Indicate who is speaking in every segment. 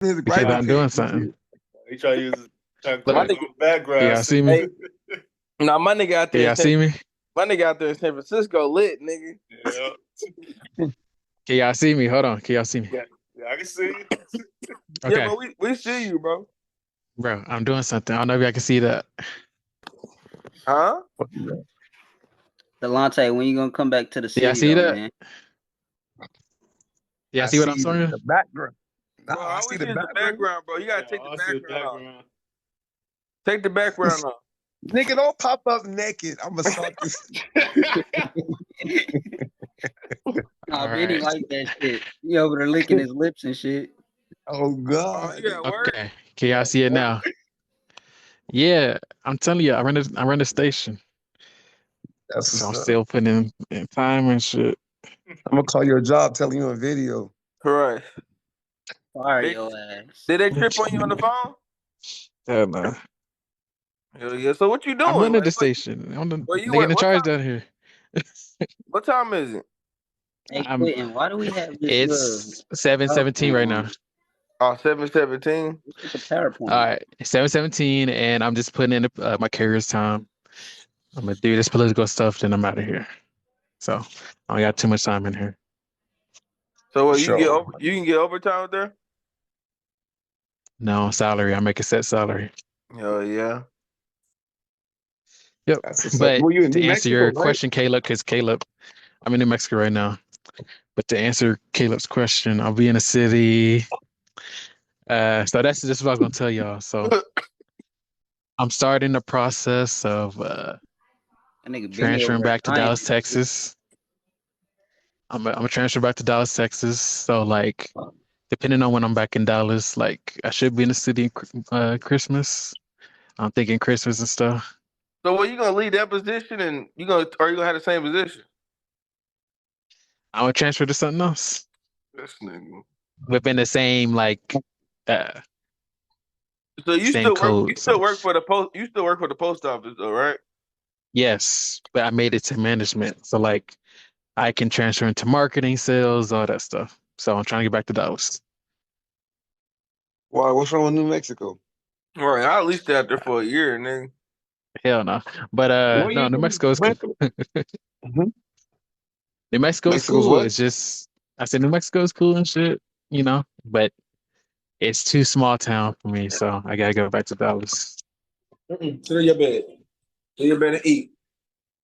Speaker 1: his
Speaker 2: Because
Speaker 1: gripe
Speaker 2: I'm
Speaker 1: is his
Speaker 2: doing something.
Speaker 3: He try to use his trying to
Speaker 4: My
Speaker 2: Look,
Speaker 3: create his
Speaker 4: nigga,
Speaker 3: own
Speaker 2: can
Speaker 3: background
Speaker 2: y'all see
Speaker 4: hey,
Speaker 2: me?
Speaker 3: scene.
Speaker 4: nah, my nigga out
Speaker 2: Can
Speaker 4: there in
Speaker 2: y'all see me?
Speaker 4: My nigga out there in San Francisco lit, nigga.
Speaker 3: Yeah.
Speaker 2: Can y'all see me? Hold on. Can y'all see me?
Speaker 3: Yeah. Yeah, I can see it.
Speaker 4: Yeah,
Speaker 2: Okay,
Speaker 4: bro, we see you, bro.
Speaker 2: bro, I'm doing something. I don't know if y'all can see that.
Speaker 4: Huh?
Speaker 5: Delonte, when you gonna come back to the
Speaker 2: Do y'all
Speaker 5: city
Speaker 2: see
Speaker 5: though,
Speaker 2: that?
Speaker 5: man?
Speaker 2: Do y'all
Speaker 1: I
Speaker 2: see what I'm
Speaker 1: see
Speaker 2: saying?
Speaker 1: the background. No,
Speaker 4: Bro,
Speaker 1: I
Speaker 4: all we
Speaker 1: see the
Speaker 4: see is the
Speaker 1: background.
Speaker 4: background, bro. You gotta
Speaker 3: Yeah,
Speaker 4: take the
Speaker 3: I see the
Speaker 4: background off.
Speaker 3: background.
Speaker 4: Take the background off.
Speaker 1: Nigga, don't pop up naked. I'm gonna start this.
Speaker 5: Nah,
Speaker 2: All
Speaker 5: Benny
Speaker 2: right.
Speaker 5: like that shit. He over there licking his lips and shit.
Speaker 1: Oh
Speaker 4: Oh,
Speaker 1: God.
Speaker 4: you got work?
Speaker 2: Okay. Can y'all see it now? Yeah, I'm telling you, I run the station.
Speaker 1: That's
Speaker 2: So
Speaker 1: what's
Speaker 2: I'm
Speaker 1: up.
Speaker 2: still putting in time and shit.
Speaker 1: I'm gonna call your job, telling you on video.
Speaker 4: Correct.
Speaker 5: Fire
Speaker 4: They,
Speaker 5: your ass.
Speaker 4: did they trip on you on the phone?
Speaker 2: Hell no.
Speaker 4: Hell yeah. So what you
Speaker 2: I'm
Speaker 4: doing?
Speaker 2: running
Speaker 4: Like,
Speaker 2: the station. I'm the
Speaker 4: where you
Speaker 2: nigga
Speaker 4: what?
Speaker 2: in charge down here.
Speaker 4: What time is it?
Speaker 5: Hey,
Speaker 2: I'm
Speaker 5: Quentin, why do we have this little
Speaker 2: it's 7:17
Speaker 5: PowerPoint
Speaker 2: right
Speaker 5: on
Speaker 2: now.
Speaker 5: it?
Speaker 4: Oh, 7:17.
Speaker 5: It's like a
Speaker 2: All
Speaker 5: PowerPoint.
Speaker 2: right, 7:17, and I'm just putting in my carrier's time. I'm gonna do this political stuff, then I'm out of here. So I don't got too much time in here.
Speaker 4: So
Speaker 1: For
Speaker 4: what,
Speaker 1: sure.
Speaker 4: you can get overtime there?
Speaker 2: No salary. I make a set salary.
Speaker 4: Hell yeah.
Speaker 2: Yep.
Speaker 1: That's what's up.
Speaker 2: But
Speaker 1: Well, you in
Speaker 2: to
Speaker 1: New
Speaker 2: answer
Speaker 1: Mexico,
Speaker 2: your
Speaker 1: right?
Speaker 2: question, Caleb, because Caleb, I'm in New Mexico right now. But to answer Caleb's question, I'll be in a city. So that's just what I was gonna tell y'all. So I'm starting the process of
Speaker 5: That nigga Benny over
Speaker 2: transferring
Speaker 5: there
Speaker 2: back to
Speaker 5: dying.
Speaker 2: Dallas, Texas. I'm a transfer back to Dallas, Texas. So like, depending on when I'm back in Dallas, like I should be in the city Christmas. I'm thinking Christmas and stuff.
Speaker 4: So what, you gonna leave that position and you gonna have the same position?
Speaker 2: I'm gonna transfer to something else
Speaker 4: This nigga.
Speaker 2: within the same like uh
Speaker 4: So
Speaker 2: same
Speaker 4: you
Speaker 2: code.
Speaker 4: still
Speaker 2: So
Speaker 4: work for the post office though, right?
Speaker 2: yes, but I made it to management. So like I can transfer into marketing, sales, all that stuff. So I'm trying to get back to Dallas.
Speaker 1: Why? What's wrong with New Mexico?
Speaker 4: All right, I at least stay out there for a year, nigga.
Speaker 2: Hell no. But
Speaker 1: What
Speaker 2: no,
Speaker 1: you
Speaker 2: New
Speaker 1: do?
Speaker 2: Mexico is cool.
Speaker 1: Mhm.
Speaker 2: New Mexico is
Speaker 1: Mexico's
Speaker 2: cool.
Speaker 1: what?
Speaker 2: It's just I said New Mexico is cool and shit, but it's too small town for me, so I gotta go back to Dallas.
Speaker 4: Sit in your bed. Sit in your bed and eat.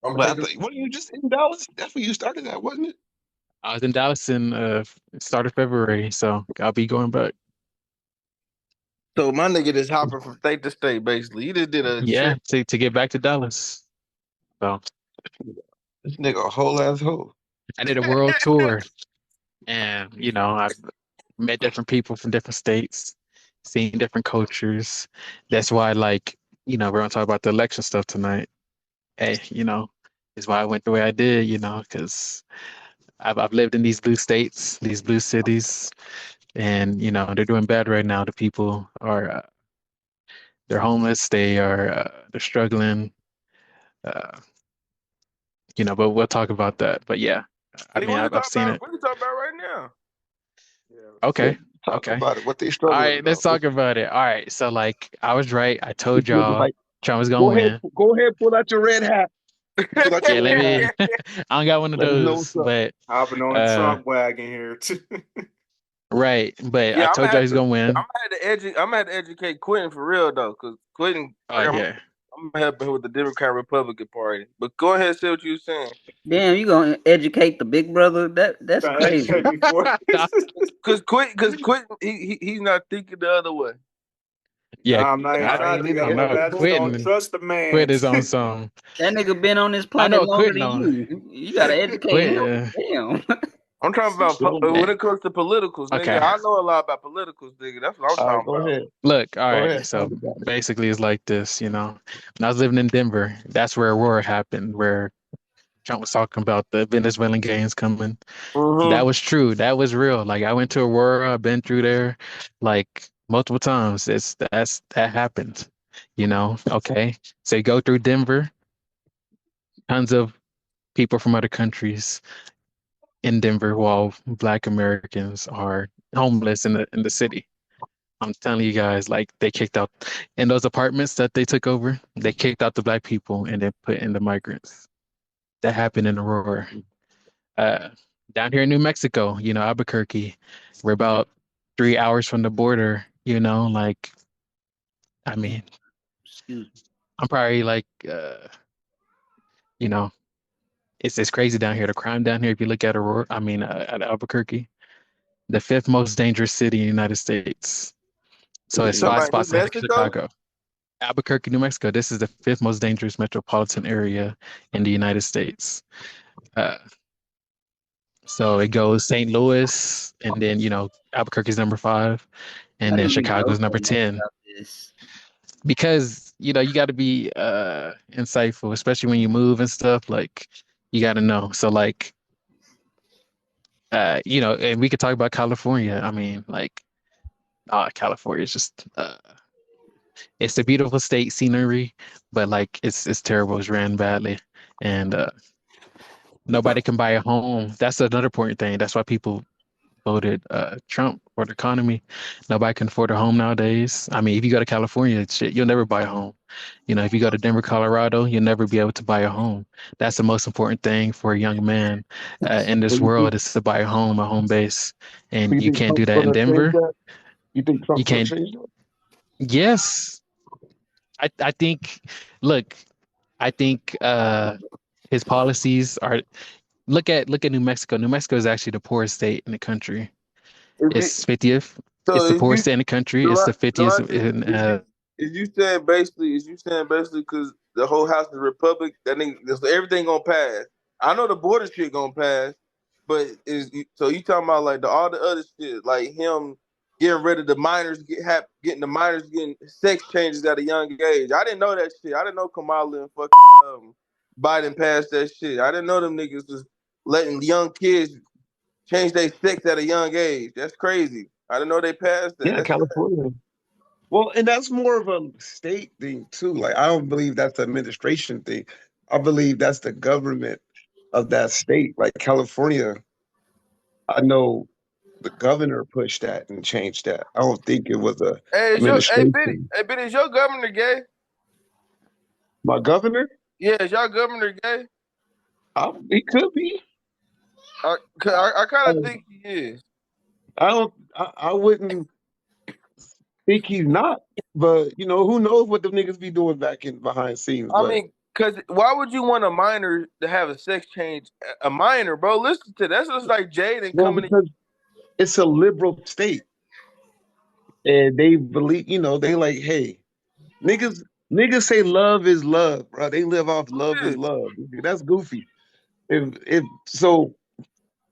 Speaker 4: I'm gonna
Speaker 1: But I
Speaker 4: take this.
Speaker 1: thought, what you just in Dallas? That's where you started at, wasn't it?
Speaker 2: I was in Dallas in start of February, so I'll be going back.
Speaker 4: So my nigga just hopping from state to state, basically. He just did a
Speaker 2: Yeah,
Speaker 4: trip.
Speaker 2: to get back to Dallas. So
Speaker 1: This nigga a whole ass hoe.
Speaker 2: I did a world tour, and I've met different people from different states, seen different cultures. That's why, like, we're gonna talk about the election stuff tonight. Hey, is why I went the way I did, because I've lived in these blue states, these blue cities, and they're doing bad right now. The people are they're homeless, they're struggling, uh, but we'll talk about that. But yeah, I
Speaker 4: Hey,
Speaker 2: mean, I've seen it.
Speaker 4: we can talk about it right now.
Speaker 3: Yeah.
Speaker 1: Yeah,
Speaker 2: Okay,
Speaker 1: talk
Speaker 2: okay.
Speaker 1: about it. What they
Speaker 2: All
Speaker 1: struggling
Speaker 2: right, let's
Speaker 1: about?
Speaker 2: talk about it. All right, so like I was right. I
Speaker 1: They
Speaker 2: told
Speaker 1: feel
Speaker 2: y'all
Speaker 1: like,
Speaker 2: Trump was gonna
Speaker 1: go ahead,
Speaker 2: win.
Speaker 1: go ahead, pull out your red hat. Pull out
Speaker 2: Yeah,
Speaker 1: your
Speaker 2: let
Speaker 1: red hat.
Speaker 2: me. I don't got one of
Speaker 1: Let us know
Speaker 2: those,
Speaker 1: what's up.
Speaker 2: but
Speaker 3: Hopping on the
Speaker 2: uh,
Speaker 3: Trump wagon here too.
Speaker 2: right. But I
Speaker 4: Yeah,
Speaker 2: told y'all he's gonna win.
Speaker 4: I'm gonna have to educate Quentin for real though, because Quentin,
Speaker 2: Oh yeah.
Speaker 4: I'm helping him with the Democrat Republican Party. But go ahead, and say what you were saying.
Speaker 5: Damn, you gonna educate the big brother? That's
Speaker 3: Trying to
Speaker 5: crazy.
Speaker 3: educate me for
Speaker 2: Nah,
Speaker 4: Because Quentin, he's not thinking the other way.
Speaker 2: yeah,
Speaker 3: I'm not even
Speaker 2: I,
Speaker 3: trying to
Speaker 1: ain't
Speaker 3: think
Speaker 1: in
Speaker 2: I
Speaker 3: of
Speaker 1: there.
Speaker 3: that,
Speaker 2: know
Speaker 3: but I just don't
Speaker 2: quitting.
Speaker 3: trust the man.
Speaker 2: Quit is on some.
Speaker 5: That nigga been on this
Speaker 2: I
Speaker 5: planet
Speaker 2: know
Speaker 5: longer
Speaker 2: quitting
Speaker 5: than
Speaker 2: on
Speaker 5: you. You gotta educate
Speaker 2: quit.
Speaker 5: him. Damn.
Speaker 4: I'm talking about
Speaker 1: Go
Speaker 4: when
Speaker 1: ahead.
Speaker 4: it comes to politicals, nigga.
Speaker 2: Okay.
Speaker 4: I know a lot about politicals, nigga. That's what I'm
Speaker 1: All right,
Speaker 4: talking
Speaker 1: go
Speaker 4: about.
Speaker 1: ahead.
Speaker 2: Look, all
Speaker 1: Go
Speaker 2: right.
Speaker 1: ahead. Talk
Speaker 2: So
Speaker 1: about it.
Speaker 2: basically, it's like this. When I was living in Denver, that's where Aurora happened, where Trump was talking about the Venezuelan gangs coming. That
Speaker 4: Mm-hmm.
Speaker 2: was true. That was real. Like I went to Aurora, I've been through there like multiple times. That happened. Okay. So you go through Denver, tons of people from other countries in Denver while Black Americans are homeless in the city. I'm telling you guys, like they kicked out in those apartments that they took over, they kicked out the black people and then put in the migrants. That happened in Aurora. Uh, Down here in New Mexico, Albuquerque, we're about 3 hours from the border, like I mean,
Speaker 5: Excuse me.
Speaker 2: I'm probably like you know, it's crazy down here. The crime down here, if you look at Aurora, at Albuquerque, the fifth most dangerous city in the United States. So
Speaker 4: You
Speaker 2: it's
Speaker 4: talking
Speaker 2: five
Speaker 4: about New
Speaker 2: spots ahead of
Speaker 4: Mexico?
Speaker 2: Chicago. Albuquerque, New Mexico. This is the fifth most dangerous metropolitan area in the United States. Uh, so it goes St. Louis, and then Albuquerque's number 5,
Speaker 5: How
Speaker 2: and
Speaker 5: do
Speaker 2: then
Speaker 5: you know
Speaker 2: Chicago's
Speaker 5: so
Speaker 2: number
Speaker 5: much
Speaker 2: 10.
Speaker 5: about this?
Speaker 2: Because you got to be insightful, especially when you move and stuff. Like you got to know. So like and we could talk about California. I mean, like California is just it's a beautiful state scenery, but like it's terrible. It's ran badly, and nobody can buy a home. That's another important thing. That's why people voted Trump for the economy. Nobody can afford a home nowadays. I mean, if you go to California, shit, you'll never buy a home. If you go to Denver, Colorado, you'll never be able to buy a home. That's the most important thing for a young man in
Speaker 1: So
Speaker 2: this
Speaker 1: you think
Speaker 2: world is to buy a home base,
Speaker 1: so
Speaker 2: and
Speaker 1: you
Speaker 2: you
Speaker 1: think
Speaker 2: can't do
Speaker 1: Trump's
Speaker 2: that in
Speaker 1: gonna change
Speaker 2: Denver.
Speaker 1: that? You think
Speaker 2: You
Speaker 1: Trump's gonna
Speaker 2: can't.
Speaker 1: change that?
Speaker 2: Yes, I think. Look, I think his policies are. Look at New Mexico. New Mexico is actually the poorest state in the country.
Speaker 4: Is it
Speaker 2: It's 50th.
Speaker 4: so?
Speaker 2: It's the poorest state in the country. It's the 50th
Speaker 4: Delonte,
Speaker 2: in
Speaker 4: is you saying basically because the whole House is Republic, that nigga, everything gonna pass? I know the border shit gonna pass, but so you talking about like all the other shit, like him getting rid of the minors, getting the minors getting sex changes at a young age. I didn't know that shit. I didn't know Kamala and fucking Biden passed that shit. I didn't know them niggas was letting young kids change their sex at a young age. That's crazy. I didn't know they passed that.
Speaker 1: Yeah, California. Well, and that's more of a state thing too. Like I don't believe that's the administration thing. I believe that's the government of that state. Like California, I know the governor pushed that and changed that. I don't think it was a
Speaker 4: Hey,
Speaker 1: administration.
Speaker 4: Benny, is your governor gay?
Speaker 1: My governor,
Speaker 4: Yeah, is your governor gay?
Speaker 1: he could be.
Speaker 4: I kind of
Speaker 1: Um,
Speaker 4: think he is.
Speaker 1: I don't. I wouldn't think he's not. But who knows what the niggas be doing back in behind scenes.
Speaker 4: I
Speaker 1: But
Speaker 4: mean, cause why would you want a minor to have a sex change? A minor, bro. Listen to that. That's just like Jaden
Speaker 1: well,
Speaker 4: coming.
Speaker 1: because it's a liberal state, and they believe. They like, hey, niggas say love is love, bro. They live off love is love. That's goofy. If so,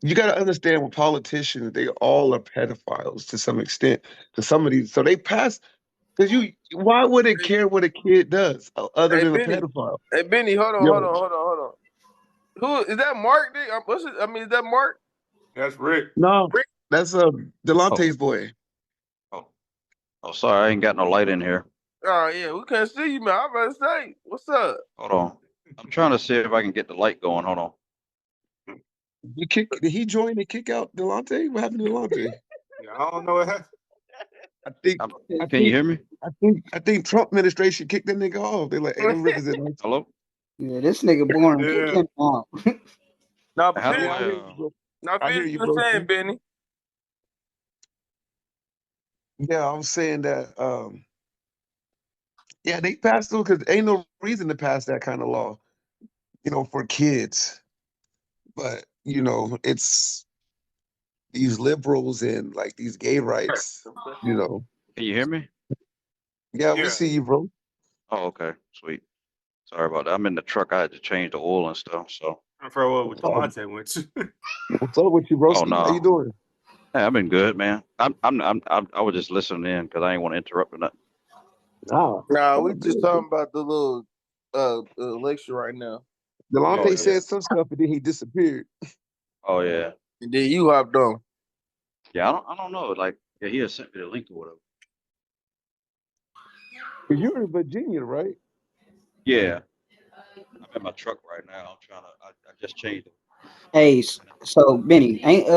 Speaker 1: you got to understand with politicians, they all are pedophiles to some extent. To some of these, so they pass because why would it care what a kid does other
Speaker 4: Hey
Speaker 1: than a
Speaker 4: Benny.
Speaker 1: pedophile?
Speaker 4: Hey Benny, hold
Speaker 1: Yo,
Speaker 4: on. Who is that? Mark? What's it? I mean, is that Mark?
Speaker 3: That's Rick.
Speaker 1: no,
Speaker 4: Rick?
Speaker 1: that's
Speaker 6: Oh,
Speaker 1: Delonte's boy.
Speaker 6: oh, sorry, I ain't got no light in here.
Speaker 4: Oh yeah, we can't see you, man. I'm about to say, what's up?
Speaker 6: Hold on. I'm trying to see if I can get the light going. Hold on.
Speaker 1: Did he join and kick out Delonte? What happened to Delonte?
Speaker 3: Yeah, I don't know what happened.
Speaker 1: I think
Speaker 6: I'm,
Speaker 1: I
Speaker 6: can you
Speaker 1: think
Speaker 6: hear me?
Speaker 1: I think Trump administration kicked that nigga off. They like, hey, them niggas in.
Speaker 6: Hello?
Speaker 5: Yeah, this nigga born
Speaker 3: Yeah.
Speaker 5: kicking off.
Speaker 4: Now,
Speaker 6: How do
Speaker 4: Benny,
Speaker 1: Yeah, I
Speaker 6: I?
Speaker 1: hear you, bro.
Speaker 4: now
Speaker 1: I hear
Speaker 4: finish
Speaker 1: you,
Speaker 4: what you're
Speaker 1: bro.
Speaker 4: saying, Benny.
Speaker 1: Yeah, I was saying that. Yeah, they passed through because ain't no reason to pass that kind of law, for kids. But it's these liberals and like these gay rights.
Speaker 6: Can you hear me?
Speaker 1: Yeah, we
Speaker 3: Yeah.
Speaker 1: see you, bro.
Speaker 6: Oh, okay, sweet. Sorry about that. I'm in the truck. I had to change the oil and stuff. So,
Speaker 3: I forgot what
Speaker 1: Oh,
Speaker 3: Delonte went to.
Speaker 1: what's up with you, bro?
Speaker 6: oh
Speaker 1: How you
Speaker 6: no,
Speaker 1: doing?
Speaker 6: hey, I've been good, man. I was just listening in because I ain't want to interrupt or nothing.
Speaker 1: Nah,
Speaker 4: Nah,
Speaker 1: oh,
Speaker 4: we just
Speaker 1: good.
Speaker 4: talking about the little lecture right now.
Speaker 1: Delonte
Speaker 6: Oh, yeah.
Speaker 1: said some stuff and then he disappeared.
Speaker 6: Oh yeah,
Speaker 4: And then you hopped on.
Speaker 6: yeah. I don't know. Like, yeah, he had sent me the link or whatever.
Speaker 1: 'Cause you're in Virginia, right?
Speaker 6: Yeah, I'm in my truck right now. I'm trying to. I just changed it.
Speaker 5: Hey, so Benny, ain't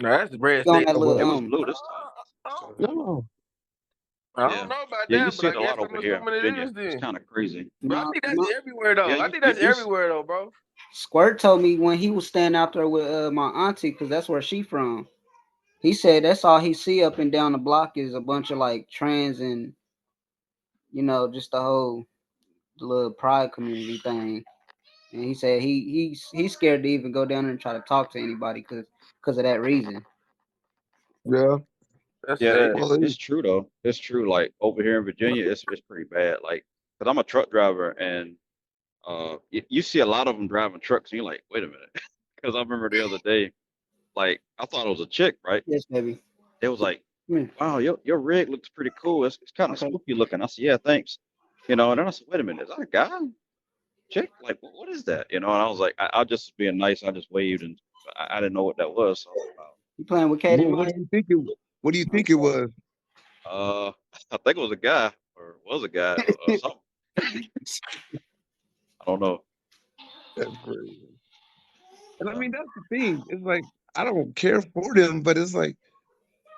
Speaker 4: Nah, that's the red
Speaker 5: you on
Speaker 4: state.
Speaker 5: that
Speaker 1: Oh,
Speaker 5: little
Speaker 6: It was blue this time.
Speaker 1: no.
Speaker 4: I
Speaker 6: Yeah.
Speaker 4: don't know about
Speaker 6: Yeah, you
Speaker 4: that,
Speaker 6: see
Speaker 4: but
Speaker 6: it
Speaker 4: I
Speaker 6: a lot
Speaker 4: guess I'm
Speaker 6: over here in
Speaker 4: assuming it
Speaker 6: Virginia.
Speaker 4: is
Speaker 6: It's
Speaker 4: then.
Speaker 6: kind of crazy.
Speaker 4: But I
Speaker 5: No,
Speaker 4: think that's
Speaker 5: no.
Speaker 4: everywhere though.
Speaker 6: Yeah,
Speaker 4: I think that's everywhere though, bro.
Speaker 5: Squirt told me when he was staying out there with my auntie, because that's where she from. He said that's all he see up and down the block is a bunch of like trans and just the whole little pride community thing. And he said he's scared to even go down there and try to talk to anybody because of that reason.
Speaker 1: Yeah.
Speaker 4: That's
Speaker 6: Yeah,
Speaker 4: sad.
Speaker 1: Well,
Speaker 6: it's true though. It's true. Like over here in Virginia, it's pretty bad. Like, cause I'm a truck driver, and you see a lot of them driving trucks, and you're like, wait a minute, because I remember the other day, like I thought it was a chick, right?
Speaker 5: Yes, baby.
Speaker 6: It was like,
Speaker 5: Come here.
Speaker 6: wow, your rig looks pretty cool. It's kind of
Speaker 5: Okay.
Speaker 6: spooky looking. I said, yeah, thanks. And then I said, wait a minute, is that a guy? Chick? Like, what is that? And I was like, I just being nice. I just waved, and I didn't know what that was. So,
Speaker 5: You playing with Katie?
Speaker 1: what do you think it? What do you think it was?
Speaker 6: I think it was a guy or was a guy or something. I don't know.
Speaker 1: That's crazy. And I mean, that's the thing. It's like I don't care for them, but it's like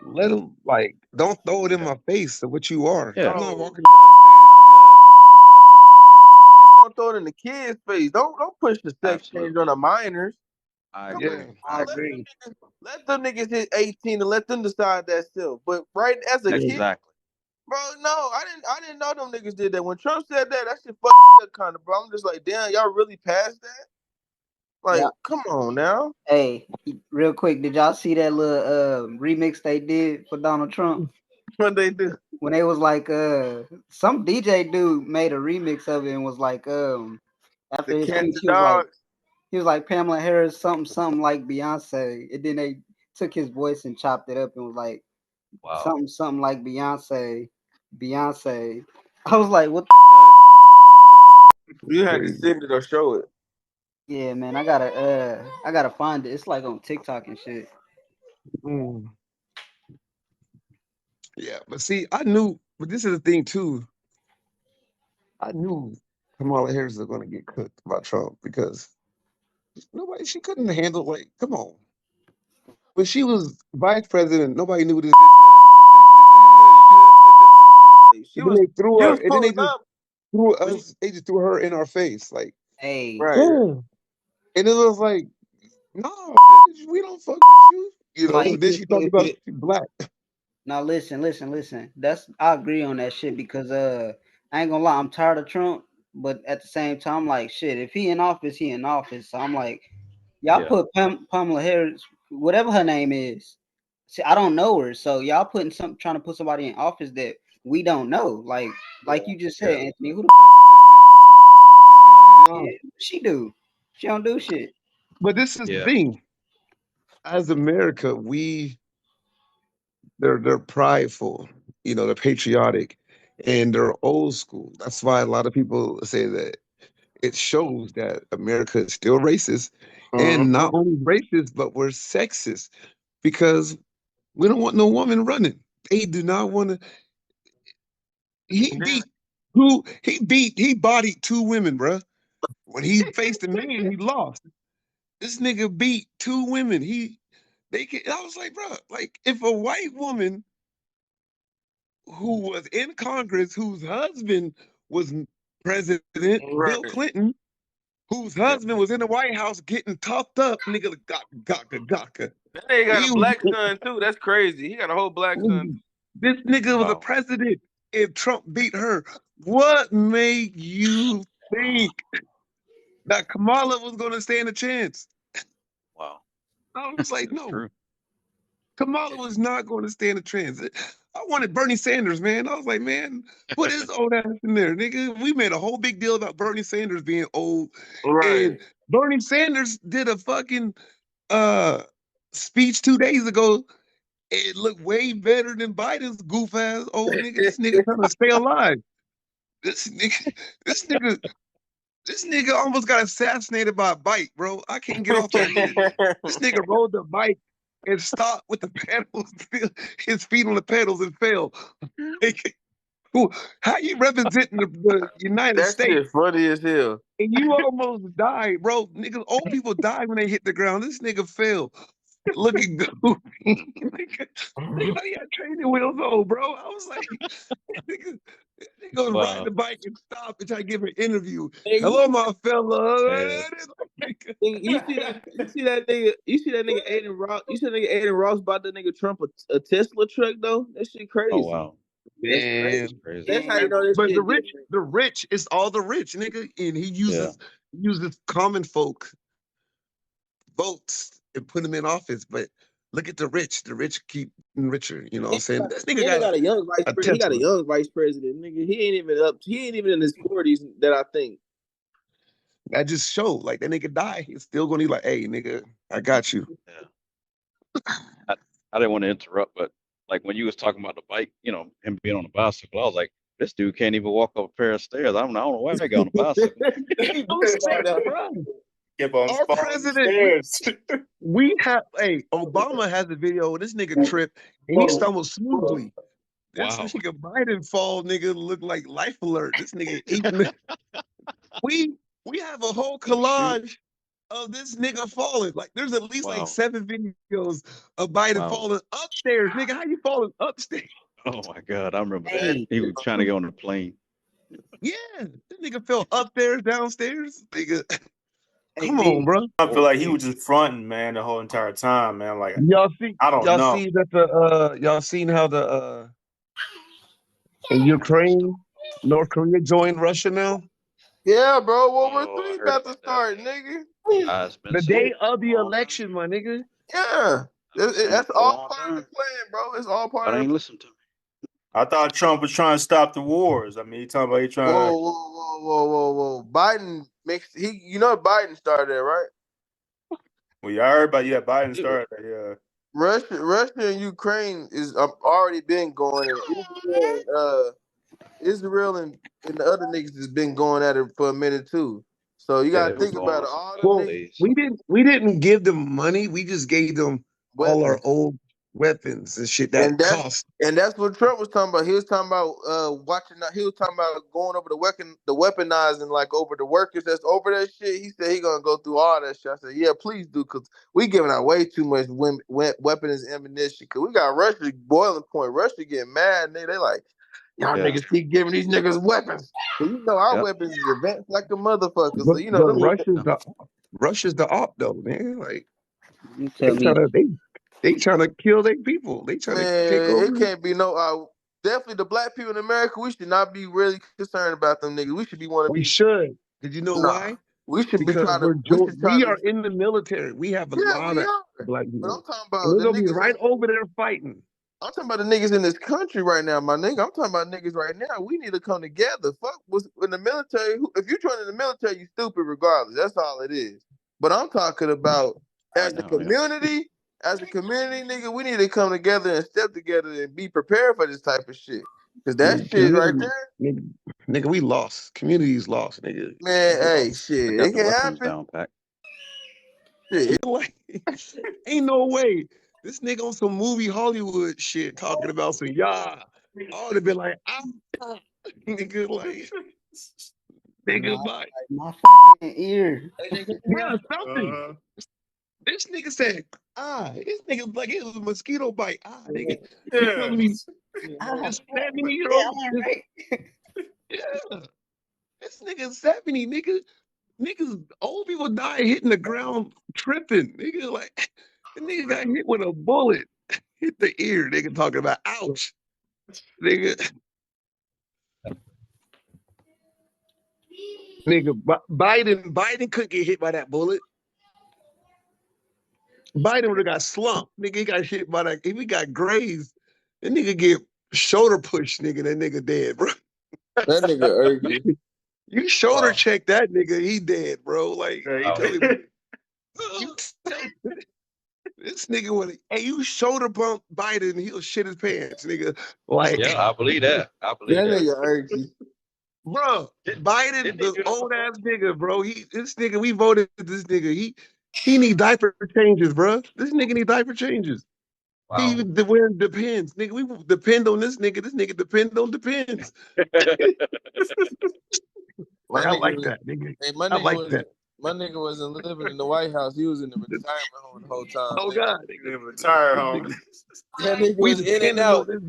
Speaker 1: let them like don't throw it in my face of what you are.
Speaker 6: Yeah.
Speaker 1: I'm not walking
Speaker 4: Just don't throw it in the kids' face. Don't push the sex change
Speaker 6: Absolutely.
Speaker 4: on the minors.
Speaker 6: I
Speaker 4: Come
Speaker 6: agree.
Speaker 1: Yeah.
Speaker 5: I agree.
Speaker 4: Let them niggas hit 18 and let them decide that still. But right as a kid,
Speaker 6: Exactly.
Speaker 4: bro, no, I didn't know them niggas did that. When Trump said that shit fucked me up kind of, bro. I'm just like, damn, y'all really passed that? Like,
Speaker 5: Yeah.
Speaker 4: come on now.
Speaker 5: Hey, real quick, did y'all see that little remix they did for Donald Trump?
Speaker 4: What they do?
Speaker 5: When they was like some DJ dude made a remix of it and was like after
Speaker 4: The
Speaker 5: his
Speaker 4: cats
Speaker 5: speech
Speaker 4: and dogs.
Speaker 5: he was like Pamela Harris something like Beyonce, and then they took his voice and chopped it up and was like
Speaker 6: Wow.
Speaker 5: something like Beyonce. I was like, what the
Speaker 4: You had to
Speaker 1: Crazy.
Speaker 4: send it or show it.
Speaker 5: Yeah, man, I gotta find it. It's like on TikTok and shit.
Speaker 1: Mm. Yeah, but see, I knew. But this is the thing too. I knew Kamala Harris was going to get cooked by Trump because she couldn't handle. Like, come on. When she was vice president, nobody knew this bitch was.
Speaker 4: She
Speaker 1: And then
Speaker 4: was
Speaker 1: they threw
Speaker 4: she
Speaker 1: her,
Speaker 4: was
Speaker 1: and then they
Speaker 4: pulling
Speaker 1: just
Speaker 4: up.
Speaker 1: threw us. They just threw her in our face, like,
Speaker 5: Hey,
Speaker 4: Right.
Speaker 1: boom. And it was like, no, bitch, we don't fuck with you. You know.
Speaker 5: like
Speaker 1: Then she talked about she black.
Speaker 5: now listen. I agree on that shit because I ain't gonna lie, I'm tired of Trump, but at the same time, like shit, if he in office, he in office. So I'm like, y'all
Speaker 6: Yeah.
Speaker 5: put Pamela Harris, whatever her name is. See, I don't know her, so y'all trying to put somebody in office that we don't know. Like you just said,
Speaker 6: Yeah.
Speaker 5: Anthony, who the fuck
Speaker 1: No.
Speaker 5: she do? She don't do shit.
Speaker 1: But this is the
Speaker 6: Yeah.
Speaker 1: thing. As America, they're prideful, they're patriotic, and they're old school. That's why a lot of people say that it shows that America is still racist, and not only racist, but we're sexist because we don't want no woman running. They do not want to. He beat he bodied 2 women, bruh. When he faced a man, he lost. This nigga beat 2 women. I was like, bro, like if a white woman who was in Congress, whose husband was president,
Speaker 4: Right.
Speaker 1: Bill Clinton, whose husband was in the White House getting topped up, nigga, gaka.
Speaker 4: That nigga got
Speaker 1: He
Speaker 4: a black son too. That's crazy. He got a whole black son.
Speaker 1: This nigga was a
Speaker 6: Wow.
Speaker 1: president and Trump beat her. What made you think that Kamala was going to stand a chance?
Speaker 6: Wow.
Speaker 1: I was like,
Speaker 6: That's
Speaker 1: no.
Speaker 6: true.
Speaker 1: Kamala was not going to stand a chance. I wanted Bernie Sanders, man. I was like, man, put his old ass in there, nigga. We made a whole big deal about Bernie Sanders being old.
Speaker 4: Right.
Speaker 1: And Bernie Sanders did a fucking speech 2 days ago. It looked way better than Biden's goof ass old nigga. This nigga trying to stay alive. This nigga almost got assassinated by a bike, bro. I can't get off that shit. This nigga rode the bike and stopped with the pedals, his feet on the pedals, and fell. How you representing the United
Speaker 4: That
Speaker 1: States?
Speaker 4: shit funny as hell.
Speaker 1: And you almost died, bro. Niggas, old people die when they hit the ground. This nigga fell. looking goofy. Nigga, he had training wheels on, bro. I was like, nigga was riding the bike and stop and try to give an interview.
Speaker 4: Hey,
Speaker 1: Hello, my fella.
Speaker 4: nigga, you see that nigga Aiden Ross? You see that nigga Aiden Ross bought that nigga Trump a Tesla truck though? That shit crazy.
Speaker 6: Oh wow,
Speaker 1: Man,
Speaker 6: that's crazy.
Speaker 4: That's how you know this
Speaker 1: but
Speaker 4: shit.
Speaker 1: the rich is all the rich, nigga, and he uses common folk votes and put them in office. But look at the rich keep getting richer. You know what I'm saying? This nigga got
Speaker 4: a young vice president. He got a young vice president, nigga. He ain't even in his 40s that I think.
Speaker 1: That just showed like that nigga die. He's still gonna be like, hey, nigga, I got you.
Speaker 6: Yeah. I didn't want to interrupt, but like when you was talking about the bike, you know, him being on a bicycle, I was like, this dude can't even walk up a pair of stairs. I don't know why they got on a bicycle.
Speaker 1: Our president, we have, Obama has a video of this nigga trip and he stumbled smoothly. That's
Speaker 6: Wow.
Speaker 1: nigga Biden fall, nigga, look like Life Alert. This nigga eating. We have a whole collage of this nigga falling. Like there's at least like 7 videos of Biden falling upstairs. Nigga, how you falling upstairs?
Speaker 6: Oh my God, I remember that. He was trying to get on the plane.
Speaker 1: Yeah, this nigga fell upstairs, downstairs. Nigga, come on, bro.
Speaker 3: I feel like he was just fronting, man, the whole entire time, man. Like
Speaker 1: Y'all see,
Speaker 3: I don't know.
Speaker 1: See that y'all seen how the in Ukraine, North Korea joined Russia now?
Speaker 4: Yeah, bro. World War III about to start, nigga.
Speaker 1: The day of the election, my nigga.
Speaker 4: Yeah. That's all part of the plan, bro. It's all part of the plan.
Speaker 6: Listen to me.
Speaker 3: I thought Trump was trying to stop the wars. I mean, he talking about he trying to.
Speaker 4: Whoa. Biden you know Biden started that, right?
Speaker 3: Well, you heard about Biden started that, yeah.
Speaker 4: Russia and Ukraine is already been going. Israel and the other niggas has been going at it for a minute too. So you gotta think about it. All the niggas,
Speaker 1: we didn't give them money. We just gave them all our old weapons and shit that cost.
Speaker 4: And that's what Trump was talking about. He was talking about he was talking about going over the weaponizing, like over the workers that's over that shit. He said he gonna go through all that shit. I said, yeah, please do, because we giving out way too much weapons and ammunition. Cause we got Russia boiling point. Russia getting mad, and they like, y'all niggas keep giving these niggas weapons. So you know our weapons is advanced like a motherfucker. So you know
Speaker 1: Russia's the op though, man. Like they trying to kill their people. They trying to take over.
Speaker 4: It can't be definitely the black people in America. We should not be really concerned about them niggas. We should be one of
Speaker 1: We should. Did you know why?
Speaker 4: We should
Speaker 1: because
Speaker 4: be trying to.
Speaker 1: We are in the military. We have a lot of black people.
Speaker 4: But I'm talking about
Speaker 1: we're gonna be right over there fighting.
Speaker 4: I'm talking about the niggas in this country right now, my nigga. I'm talking about niggas right now. We need to come together. Fuck what's in the military. If you're trying in the military, you stupid regardless. That's all it is. But I'm talking about as a community, nigga, we need to come together and step together and be prepared for this type of shit. Because that shit right there.
Speaker 1: Nigga, we lost. Community's lost, nigga.
Speaker 4: Man, hey, shit. It can happen.
Speaker 1: Shit. Ain't no way. This nigga on some movie Hollywood shit talking about some I would have been like, nigga, like, nigga,
Speaker 5: my fucking ear.
Speaker 1: Yeah, something. This nigga said, this nigga like it was a mosquito bite. Nigga. Telling me, this 70-year-old. Yeah. This nigga 70, nigga. Niggas, old people die hitting the ground tripping. Nigga, like, the nigga got hit with a bullet. Hit the ear. Nigga talking about, ouch. Nigga. Nigga, Biden couldn't get hit by that bullet. Biden would have got slumped. Nigga, he got hit by that. If he got grazed, that nigga get shoulder push, nigga. That nigga dead, bro.
Speaker 4: That nigga urgent.
Speaker 1: You shoulder check that nigga, he dead, bro. Like, this nigga would you shoulder bump Biden, he'll shit his pants, nigga. Like,
Speaker 6: I believe that.
Speaker 4: That nigga urgent.
Speaker 1: Bro, Biden, the old ass nigga, bro. This nigga, we voted for this nigga. He need diaper changes, bro. This nigga need diaper changes. Wow. He wearing Depends. Nigga, we depend on this nigga. This nigga depend on Depends. I like that, nigga.
Speaker 4: Hey,
Speaker 1: I like that.
Speaker 4: My nigga wasn't living in the White House. He was in the retirement home the whole time.
Speaker 1: Oh
Speaker 4: nigga.
Speaker 1: God,
Speaker 3: In retire home.
Speaker 4: That nigga
Speaker 1: we
Speaker 4: was in and out. You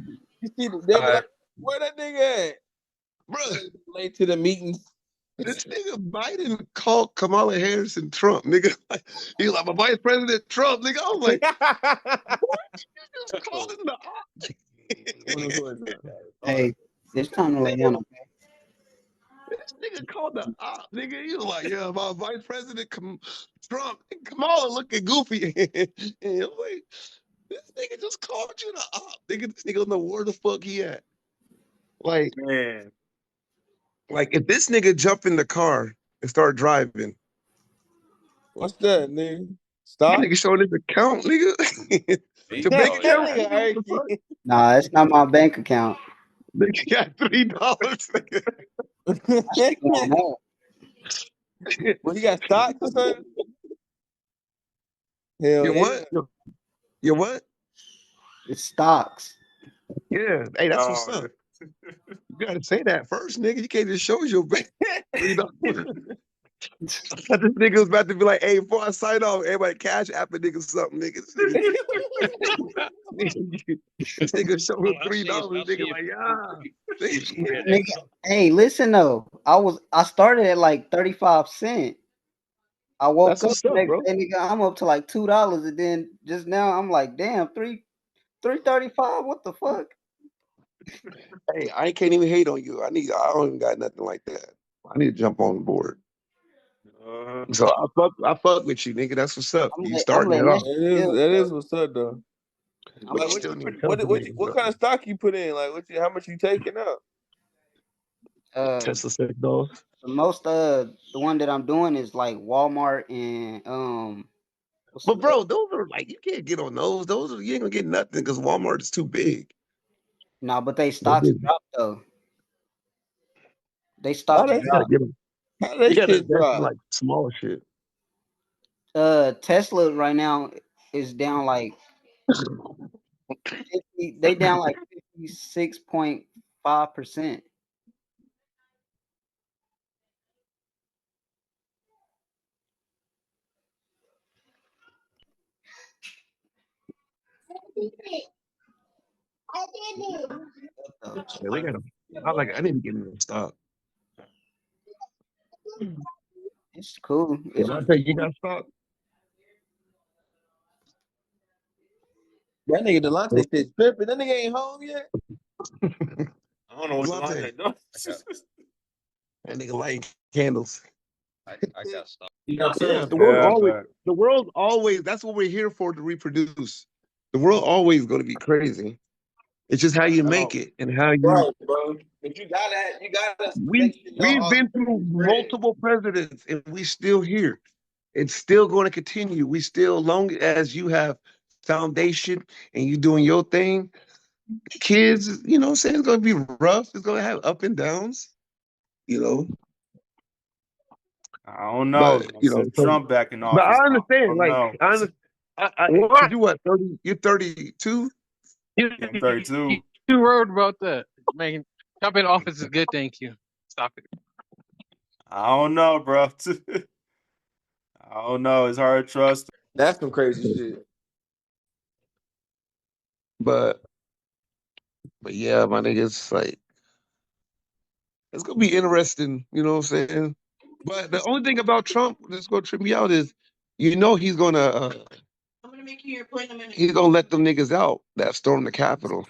Speaker 4: see, they be like, where that nigga at?
Speaker 1: bro.
Speaker 4: Late to the meetings.
Speaker 1: This nigga Biden called Kamala Harris and Trump, nigga. He's like, my vice president Trump, nigga. I was like, what? You just called him the op.
Speaker 5: Hey, it's time to lay down. Okay?
Speaker 1: This nigga called the op, nigga. He was like, yeah, my vice president Trump and Kamala looking goofy. And I'm like, this nigga just called you the op, nigga. This nigga don't know where the fuck he at. Like,
Speaker 3: Man.
Speaker 1: like if this nigga jump in the car and start driving,
Speaker 4: What's that, nigga?
Speaker 1: that
Speaker 4: Stop.
Speaker 1: nigga showing his account, nigga. To
Speaker 4: That
Speaker 1: make account.
Speaker 4: nigga arky.
Speaker 5: Nah, it's not my bank account.
Speaker 1: Nigga got $3. Nigga.
Speaker 4: Well, he got stocks or something? Hell
Speaker 1: You
Speaker 4: yeah.
Speaker 1: what? You what?
Speaker 5: It's stocks.
Speaker 1: Yeah. Hey, that's what's
Speaker 3: Oh,
Speaker 1: up. You gotta say that first, nigga. You can't just show your bank. $3. This nigga was about to be like, hey, before I sign off, everybody cash app a nigga something, nigga. This nigga show him $3, nigga, like, yeah.
Speaker 5: Nigga, hey, listen though. I started at like 35 cents. I woke
Speaker 1: That's
Speaker 5: up
Speaker 1: what's
Speaker 5: the
Speaker 1: up,
Speaker 5: next
Speaker 1: bro.
Speaker 5: day, nigga. I'm up to like $2, and then just now I'm like, damn, 3.35. What the fuck?
Speaker 1: Hey, I can't even hate on you. I don't even got nothing like that. I need to jump on board. So I fuck with you, nigga. That's what's up. You starting it off.
Speaker 4: That is what's up, though.
Speaker 1: But
Speaker 4: Like,
Speaker 1: you still need
Speaker 4: what kind of stock you put in? Like, how much you taking out?
Speaker 1: Tesla $6.
Speaker 5: The one that I'm doing is like Walmart and
Speaker 1: But bro, those are like you can't get on those. You ain't gonna get nothing because Walmart is too big.
Speaker 5: No, but they stocks dropped though. They stocks
Speaker 1: You gotta
Speaker 5: dropped.
Speaker 1: get them.
Speaker 4: How that
Speaker 1: You gotta
Speaker 4: shit
Speaker 1: invest in
Speaker 4: drop?
Speaker 1: like small shit.
Speaker 5: Tesla right now is down like they down like 56.5%.
Speaker 1: Yeah, they got I need to get in the stock.
Speaker 5: It's cool.
Speaker 1: You got stock?
Speaker 4: That nigga Delonte said tripping. That nigga ain't home yet.
Speaker 3: I don't know what's
Speaker 1: Delonte.
Speaker 3: on
Speaker 1: That nigga lighting candles.
Speaker 6: I got stuff.
Speaker 1: Yeah, the world's always that's what we're here for, to reproduce. The world always gonna be crazy. It's just how you make it and how you
Speaker 4: Right, bro. But you gotta
Speaker 1: we've been through multiple presidents and we still here. It's still going to continue. We still, long as you have foundation and you doing your thing, kids, you know what I'm saying, it's gonna be rough. It's gonna have up and downs, you know.
Speaker 3: I don't know.
Speaker 1: But you know,
Speaker 3: Trump back in office.
Speaker 1: but I understand.
Speaker 3: I
Speaker 1: Like
Speaker 3: don't know.
Speaker 1: I understand. What? You what? 30? You're 32.
Speaker 3: I'm 32.
Speaker 2: You wrote about that. Man, Trump in office is good. Thank you. Stop it.
Speaker 3: I don't know, bro. I don't know. It's hard to trust.
Speaker 4: That's some crazy shit.
Speaker 1: But yeah, my nigga, it's like it's gonna be interesting. You know what I'm saying? But the only thing about Trump that's gonna trip me out is, you know, he's gonna he's gonna let them niggas out that stormed the Capitol.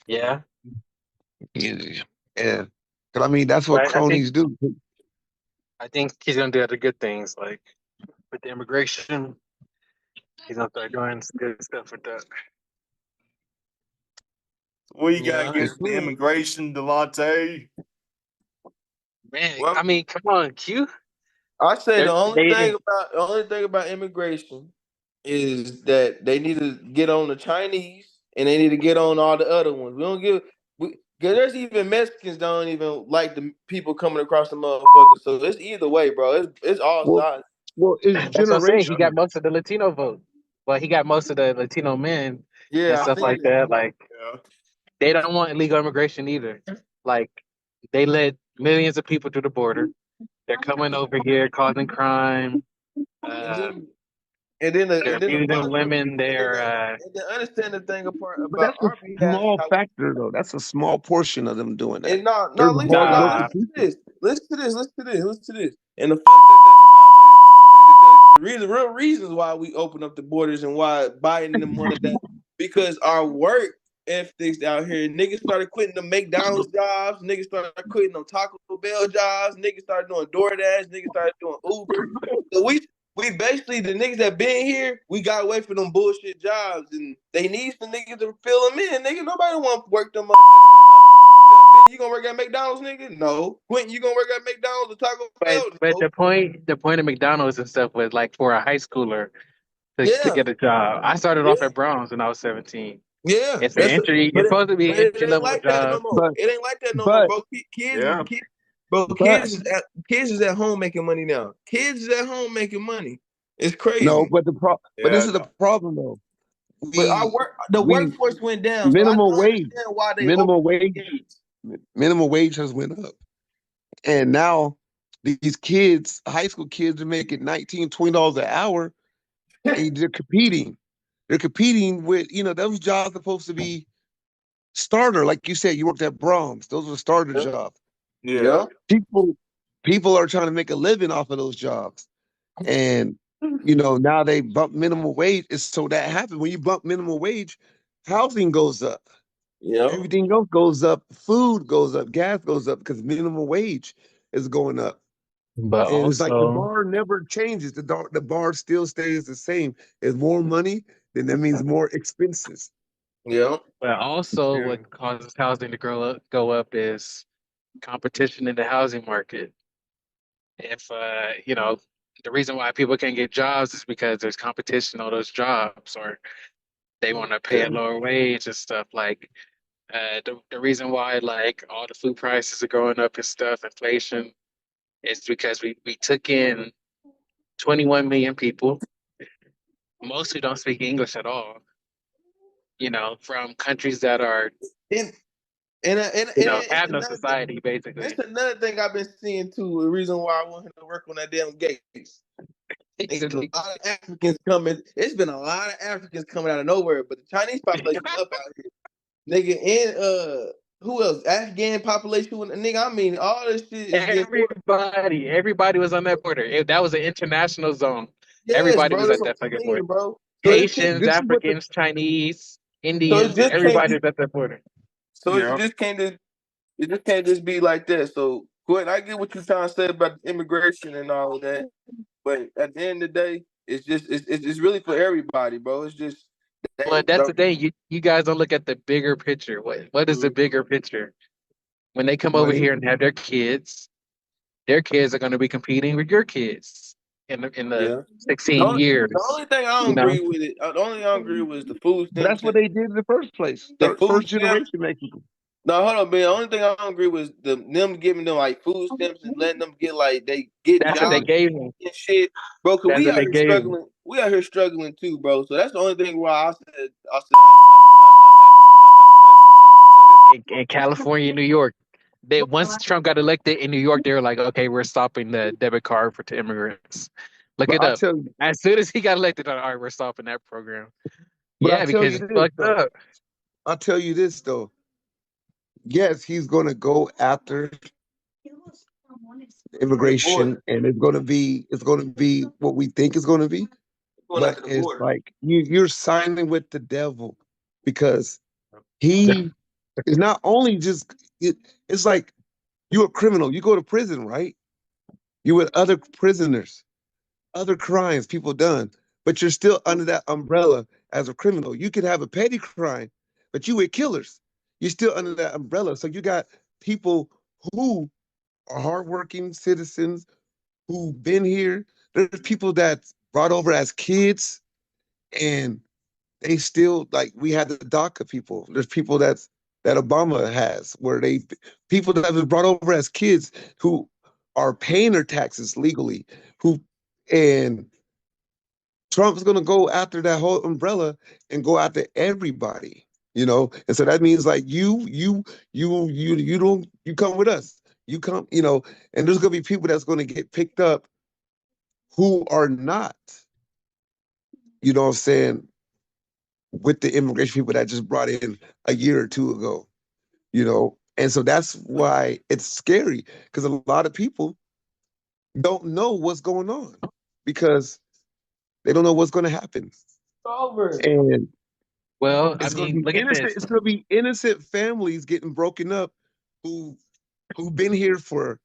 Speaker 2: Yeah.
Speaker 1: Yeah. Cause I mean, that's what
Speaker 2: Right,
Speaker 1: cronies do.
Speaker 2: I think he's gonna do other good things, like with the immigration. He's gonna start doing some good stuff with that.
Speaker 3: What you got against the immigration, Delonte?
Speaker 2: Man, I mean, come on, Q.
Speaker 4: I say the only
Speaker 2: They-
Speaker 4: thing about immigration is that they need to get on the Chinese and they need to get on all the other ones. We don't give because there's even Mexicans don't even like the people coming across the motherfuckers. So it's either way, bro. It's all sides.
Speaker 1: Well, it's
Speaker 2: That's what I'm saying. He
Speaker 1: generational.
Speaker 2: got most of the Latino vote. Well, he got most of the Latino men
Speaker 4: Yeah,
Speaker 2: and stuff like that. Like, they don't want illegal immigration either. Like, they let millions of people through the border. They're coming over here causing crime.
Speaker 4: And then
Speaker 2: They're abusing women. They're
Speaker 4: and then understand the thing apart
Speaker 1: But
Speaker 4: about
Speaker 1: that's a
Speaker 4: our behalf.
Speaker 1: small factor, though. That's a small portion of them doing that.
Speaker 4: And no,
Speaker 1: There's
Speaker 4: listen,
Speaker 2: Nah.
Speaker 1: hardworking
Speaker 4: listen to
Speaker 1: people.
Speaker 4: this. Listen to this. And the fucked up thing about it is because the real reasons why we open up the borders and why Biden and them wanted that, because our work ethics out here, niggas started quitting the McDonald's jobs, niggas started quitting them Taco Bell jobs, niggas started doing DoorDash, niggas started doing Uber. So we basically, the niggas that been here, we got away from them bullshit jobs, and they need some niggas to fill them in. Nigga, nobody want to work them motherfuckers no more. Yeah, Ben, you gonna work at McDonald's, nigga? No. Quentin, you gonna work at McDonald's or Taco Bell?
Speaker 2: But
Speaker 4: No.
Speaker 2: the point of McDonald's and stuff was like for a high schooler to
Speaker 4: Yeah,
Speaker 2: get a job. I started
Speaker 4: yeah,
Speaker 2: off at Browns when I was 17.
Speaker 4: yeah.
Speaker 2: It's an entry.
Speaker 4: But
Speaker 2: It's supposed to be an
Speaker 4: it
Speaker 2: entry
Speaker 4: ain't
Speaker 2: level
Speaker 4: like that no
Speaker 2: job.
Speaker 4: more.
Speaker 1: But
Speaker 4: It ain't like that no more,
Speaker 1: but
Speaker 4: bro. Kids,
Speaker 3: Yeah.
Speaker 4: kids is at home making money now. Kids is at home making money. It's crazy.
Speaker 1: no, but but this is the
Speaker 3: Yeah.
Speaker 1: problem though.
Speaker 4: But the
Speaker 1: we
Speaker 4: workforce went down. So I
Speaker 1: minimum
Speaker 4: don't
Speaker 1: wage,
Speaker 4: understand why they
Speaker 1: minimum
Speaker 4: open
Speaker 1: wage,
Speaker 4: gates.
Speaker 1: minimum wage has went up, and now these kids, high school kids, are making $19, $20 an hour, and they're competing. They're competing with, those jobs are supposed to be starter, like you said. You worked at Brahms; those were starter
Speaker 4: Yeah.
Speaker 1: jobs.
Speaker 3: Yeah.
Speaker 1: People are trying to make a living off of those jobs, and now they bump minimum wage. So that happens when you bump minimum wage, housing goes up,
Speaker 4: Yeah.
Speaker 1: everything else goes up, food goes up, gas goes up because minimum wage is going up.
Speaker 2: But
Speaker 1: And it's like the
Speaker 2: also,
Speaker 1: bar never changes. The bar still stays the same. There's more money, then that means more expenses.
Speaker 4: Yeah.
Speaker 2: what
Speaker 3: Yeah.
Speaker 2: causes housing to go up is competition in the housing market. If the reason why people can't get jobs is because there's competition on those jobs, or they want to pay a lower wage and stuff. Like the reason why like all the food prices are going up and stuff, inflation, is because we took in 21 million people, most who don't speak English at all. From countries that are
Speaker 4: And and
Speaker 2: have no
Speaker 4: another
Speaker 2: society
Speaker 4: thing,
Speaker 2: basically.
Speaker 4: that's another thing I've been seeing too. The reason why I want him to work on that damn gates. Nigga, a lot of Africans coming. It's been a lot of Africans coming out of nowhere, but the Chinese population up out here. Nigga, and who else? Afghan population. Nigga, I mean, all this shit is getting.
Speaker 2: Everybody was on that border. That was an international zone.
Speaker 4: Yes,
Speaker 2: Everybody
Speaker 4: bro.
Speaker 2: was
Speaker 4: That's
Speaker 2: at
Speaker 4: what
Speaker 2: that
Speaker 4: I'm
Speaker 2: fucking border.
Speaker 4: saying, bro. So
Speaker 2: Haitians,
Speaker 1: This is what
Speaker 2: Africans, Chinese,
Speaker 4: so it
Speaker 2: Indians,
Speaker 4: just can't
Speaker 2: everybody
Speaker 4: be.
Speaker 2: was at that border.
Speaker 4: So
Speaker 3: Yeah.
Speaker 4: it just can't just be like that. So, Quentin, I get what you're trying to say about immigration and all of that, but at the end of the day, it's really for everybody, bro. It's just
Speaker 2: Well, that's the thing. You guys don't look at the bigger picture. What is the bigger picture? When they come over
Speaker 1: money.
Speaker 2: here and have their kids are going to be competing with your kids in the 16 years.
Speaker 4: The only thing I don't agree with it. The only thing I don't agree with is the food
Speaker 1: But
Speaker 4: stamps.
Speaker 1: that's what they did in the first place.
Speaker 4: The food
Speaker 1: First
Speaker 4: stamps.
Speaker 1: generation Mexico.
Speaker 4: No, hold on, man. The only thing I don't agree with is them giving them like food stamps and letting them get like they get
Speaker 2: That's
Speaker 4: jobs
Speaker 2: what they gave them.
Speaker 4: and shit, bro. Cause
Speaker 2: That's
Speaker 4: we
Speaker 2: what
Speaker 4: out
Speaker 2: they
Speaker 4: here
Speaker 2: gave them.
Speaker 4: struggling. We out here struggling too, bro. So that's the only thing why I said.
Speaker 2: In California, New York, once Trump got elected in New York, they were like, okay, we're stopping the debit card to immigrants. Look
Speaker 1: But
Speaker 2: it
Speaker 1: I'll
Speaker 2: up.
Speaker 1: tell you,
Speaker 2: As soon as he got elected, all right, we're stopping that program.
Speaker 1: but
Speaker 2: Yeah,
Speaker 1: I'll tell
Speaker 2: because
Speaker 1: you
Speaker 2: it's
Speaker 1: this,
Speaker 2: fucked
Speaker 1: though.
Speaker 2: up.
Speaker 1: I'll tell you this though. Yes, he's gonna go after immigration, and it's gonna be what we think it's gonna be. But it's like you're signing with the devil, because he is not only just it's like you're a criminal. You go to prison, right? You with other prisoners, other crimes people done, but you're still under that umbrella as a criminal. You could have a petty crime, but you with killers. You're still under that umbrella. So you got people who are hardworking citizens who've been here. There's people that brought over as kids, and they still, like, we had the DACA people. There's people that Obama has, where people that have been brought over as kids who are paying their taxes legally, and Trump's gonna go after that whole umbrella and go after everybody, And so that means like you come with us. You come, and there's gonna be people that's gonna get picked up who are not, you know what I'm saying, with the immigration people that just brought in a year or two ago, And so that's why it's scary, because a lot of people don't know what's going on because they don't know what's going to happen.
Speaker 4: Over.
Speaker 1: And
Speaker 2: Well, I
Speaker 1: it's going to
Speaker 2: mean,
Speaker 1: be
Speaker 2: look at
Speaker 1: innocent.
Speaker 2: this.
Speaker 1: It's going to be innocent families getting broken up who've been here for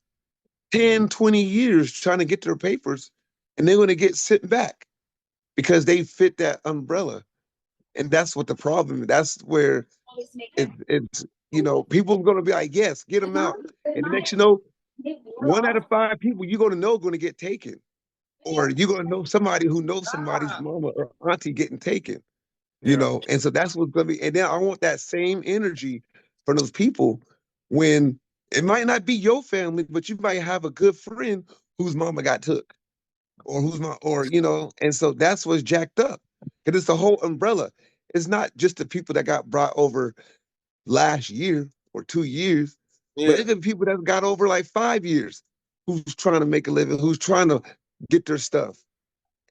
Speaker 1: 10, 20 years trying to get their papers, and they're going to get sent back because they fit that umbrella. And that's what the problem is. That's where it's people are going to be like, yes, get them out. And the next, 1 out of 5 people you're going to know going to get taken. Or you're going to know somebody who knows somebody's mama or auntie getting taken. And so that's what's going to be. And then I want that same energy from those people when it might not be your family, but you might have a good friend whose mama got took or and so that's what's jacked up. Because it's the whole umbrella. It's not just the people that got brought over last year or 2 years, but even people that got over like 5 years who's trying to make a living, who's trying to get their stuff,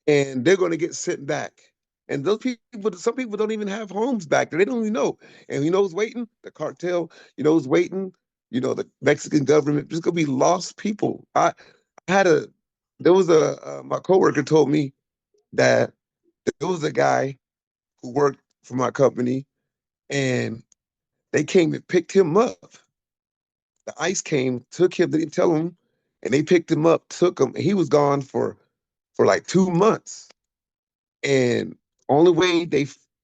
Speaker 1: and they're going to get sent back. And those people, some people don't even have homes back there. They don't even know. And you know who's waiting? The cartel. You know who's waiting? The Mexican government. There's going to be lost people. My coworker told me that there was a guy who worked for my company, and they came and picked him up. The ICE came, took him, they didn't tell him, and they picked him up, took him, and he was gone for like 2 months. And only way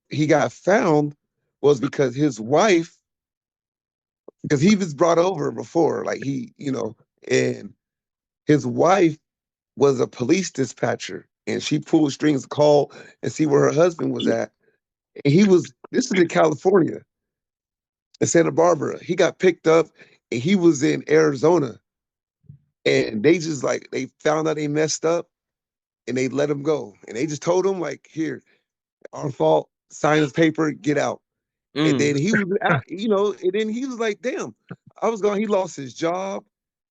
Speaker 1: he got found was because his wife, because he was brought over before, like and his wife was a police dispatcher, and she pulled strings to call and see where her husband was at. And this is in California, in Santa Barbara. He got picked up, and he was in Arizona. And they just they found out they messed up, and they let him go. And they just told him, like, here, our fault, sign his paper, get out. And then he was out, and then he was like, damn, I was gone. He lost his job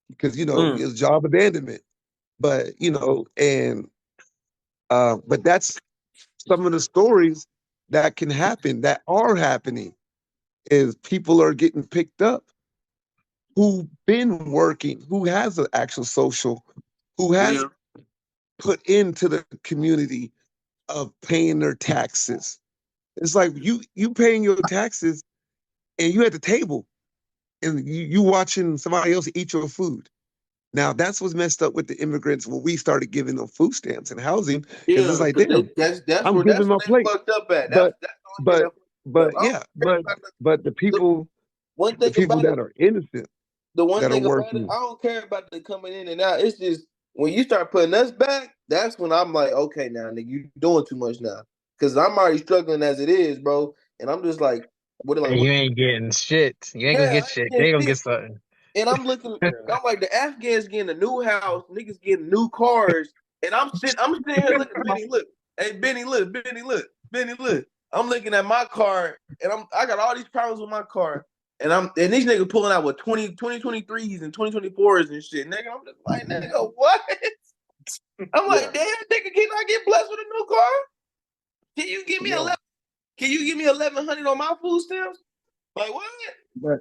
Speaker 1: because, his job abandonment. But, but that's some of the stories that can happen, that are happening, is people are getting picked up who've been working, who has an actual social, who has put into the community of paying their taxes. It's like you paying your taxes and you at the table and you watching somebody else eat your food. Now that's what's messed up with the immigrants when we started giving them food stamps and housing, because it's like, damn, I'm giving my plate.
Speaker 4: Fucked up at.
Speaker 1: But the people,
Speaker 4: one thing
Speaker 1: the people
Speaker 4: about
Speaker 1: that are innocent,
Speaker 4: the one
Speaker 1: that
Speaker 4: thing
Speaker 1: are
Speaker 4: about
Speaker 1: working.
Speaker 4: it, I don't care about the coming in and out. It's just when you start putting us back, that's when I'm like, okay, now nigga, you doing too much now. Because I'm already struggling as it is, bro. And I'm just like,
Speaker 2: You ain't getting shit. You ain't gonna get shit. They gonna get something.
Speaker 4: And I'm looking, I'm like, the Afghans getting a new house, niggas getting new cars, and I'm sitting here looking, Benny, look, hey, Benny, look. I'm looking at my car, and I got all these problems with my car, and these niggas pulling out with 2023s and 2024s and shit, nigga. I'm just like, nigga, what? I'm like, damn, nigga, can I get blessed with a new car? Can you give me $1,100 on my food stamps? Like what?
Speaker 1: But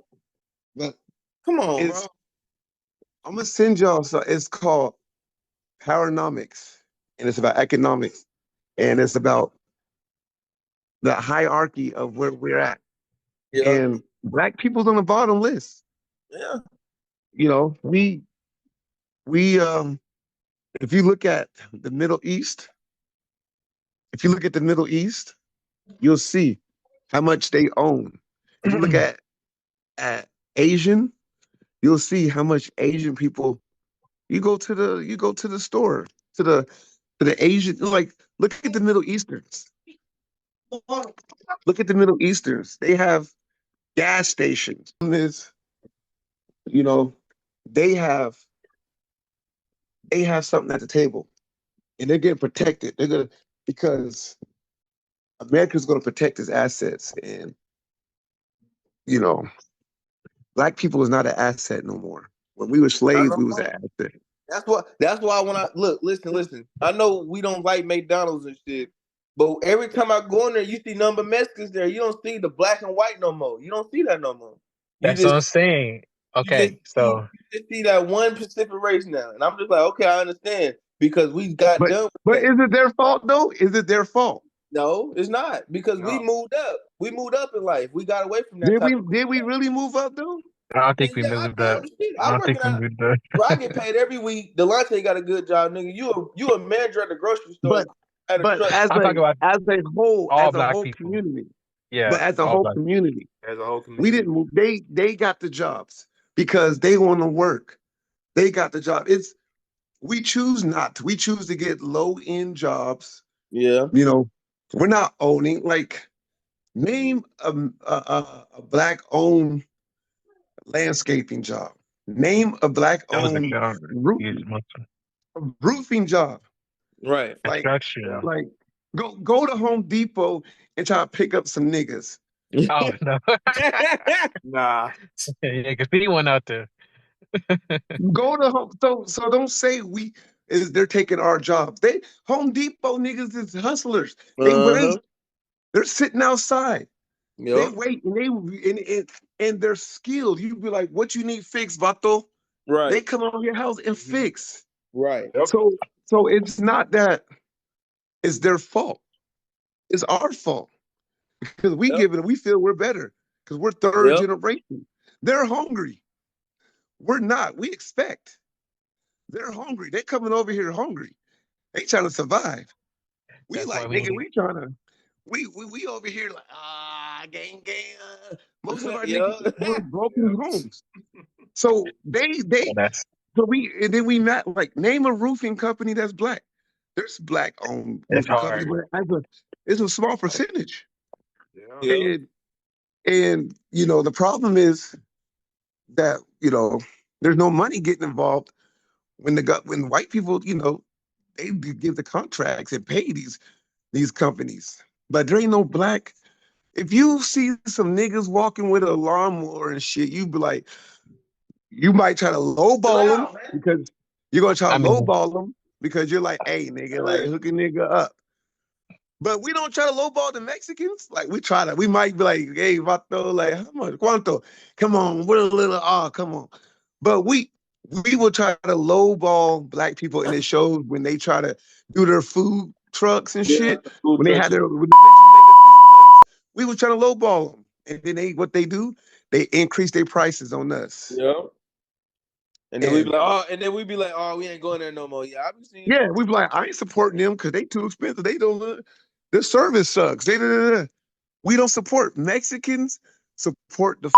Speaker 4: come on, bro.
Speaker 1: I'm gonna send y'all. So it's called Powernomics, and it's about economics, and it's about the hierarchy of where we're at. Yeah. And Black people's on the bottom list.
Speaker 4: Yeah.
Speaker 1: We if you look at the Middle East, you'll see how much they own. If you look at Asian, you'll see how much Asian people. You go to the store, to the Asian, like, look at the Middle Easterns. Look at the Middle Easterns. They have gas stations. They have something at the table, and they're getting protected. Because America's gonna protect its assets, and Black people is not an asset no more. When we were
Speaker 4: I
Speaker 1: slaves,
Speaker 4: don't
Speaker 1: we was
Speaker 4: know.
Speaker 1: an asset.
Speaker 4: That's why when I look, listen. I know we don't like McDonald's and shit, but every time I go in there, you see number Mexicans there. You don't see the black and white no more. You don't see that no more. You
Speaker 2: That's what I'm
Speaker 4: just
Speaker 2: saying. Okay, so
Speaker 4: you just see that one Pacific race now, and I'm just like, okay, I understand because we got
Speaker 1: But
Speaker 4: done with
Speaker 1: but
Speaker 4: that.
Speaker 1: is it their fault though? Is it their fault?
Speaker 4: No, it's not because we
Speaker 3: No.
Speaker 4: moved up. We moved up in life. We got away from that type of.
Speaker 1: Did we really move up though?
Speaker 2: I don't think we
Speaker 4: Yeah, I
Speaker 2: moved
Speaker 4: did.
Speaker 2: up.
Speaker 4: Shit,
Speaker 2: I
Speaker 4: I'm
Speaker 2: don't think
Speaker 4: working
Speaker 2: we
Speaker 4: out.
Speaker 2: moved up.
Speaker 4: Bro, I get paid every week. Delonte got a good job, nigga. You a manager at the grocery store
Speaker 1: But
Speaker 4: at a
Speaker 1: but
Speaker 4: truck.
Speaker 2: I'm talking about
Speaker 1: as a
Speaker 2: all black
Speaker 1: whole
Speaker 2: people.
Speaker 1: community.
Speaker 2: Yeah,
Speaker 1: But as a
Speaker 2: all
Speaker 1: whole
Speaker 2: black.
Speaker 1: community,
Speaker 3: As a whole
Speaker 1: we
Speaker 3: community.
Speaker 1: didn't move. They got the jobs because they want to work. They got the job. We choose not to. We choose to get low end jobs.
Speaker 4: Yeah.
Speaker 1: You know, we're not owning. Like, name a black owned landscaping job. Name a black
Speaker 2: That was a
Speaker 1: owned
Speaker 2: good huge
Speaker 1: roofing job.
Speaker 4: Right.
Speaker 1: Like
Speaker 2: construction.
Speaker 1: like go to Home Depot and try to pick up some niggas.
Speaker 2: Oh no.
Speaker 3: Nah.
Speaker 2: Yeah, because see one out there.
Speaker 1: Go to Home. So don't say they're taking our jobs. Home Depot niggas is hustlers. They wait. They're sitting outside. They
Speaker 4: Yep.
Speaker 1: wait and they're skilled. You be like, what you need fixed, vato? They
Speaker 4: Right.
Speaker 1: come on your house and fix.
Speaker 4: Right.
Speaker 3: Yep.
Speaker 1: So it's not that it's their fault. It's our fault because we
Speaker 4: Yep.
Speaker 1: we feel we're better because we're third
Speaker 4: Yep.
Speaker 1: generation. They're hungry. We're not. We expect. They're hungry. They're coming over here hungry. They trying to survive. We
Speaker 2: That's
Speaker 1: like,
Speaker 2: why we
Speaker 1: nigga,
Speaker 2: need
Speaker 1: we trying to, we over here like, gang. Most of our niggas
Speaker 4: Yep.
Speaker 1: were broken homes. So
Speaker 2: that's
Speaker 1: and then we met, like, name a roofing company that's black. There's black owned
Speaker 2: it's
Speaker 1: roofing company,
Speaker 2: hard.
Speaker 1: but it's a small percentage.
Speaker 3: Yeah.
Speaker 4: Yep.
Speaker 1: And the problem is that, there's no money getting involved when white people, they give the contracts and pay these companies. But there ain't no black. If you see some niggas walking with a lawnmower and shit, you be like, you might try to lowball them because you're gonna try
Speaker 2: I
Speaker 1: to
Speaker 2: mean,
Speaker 1: lowball them because you're like, hey, nigga, like, hook a nigga up. But we don't try to lowball the Mexicans. Like, we might be like, hey, vato, like, how much? Cuánto? Come on, we're a little, come on. But we will try to lowball black people in the shows when they try to do their food trucks and shit. When they had when the bitches making food plates, we were trying to lowball them. And then what they do, they increase their prices on us.
Speaker 4: Yep. And then we be like, oh, we ain't going there no more. Yeah, I be seeing.
Speaker 1: Yeah, we be like, I ain't supporting them because they too expensive. They don't. Their service sucks. We don't support Mexicans. Support the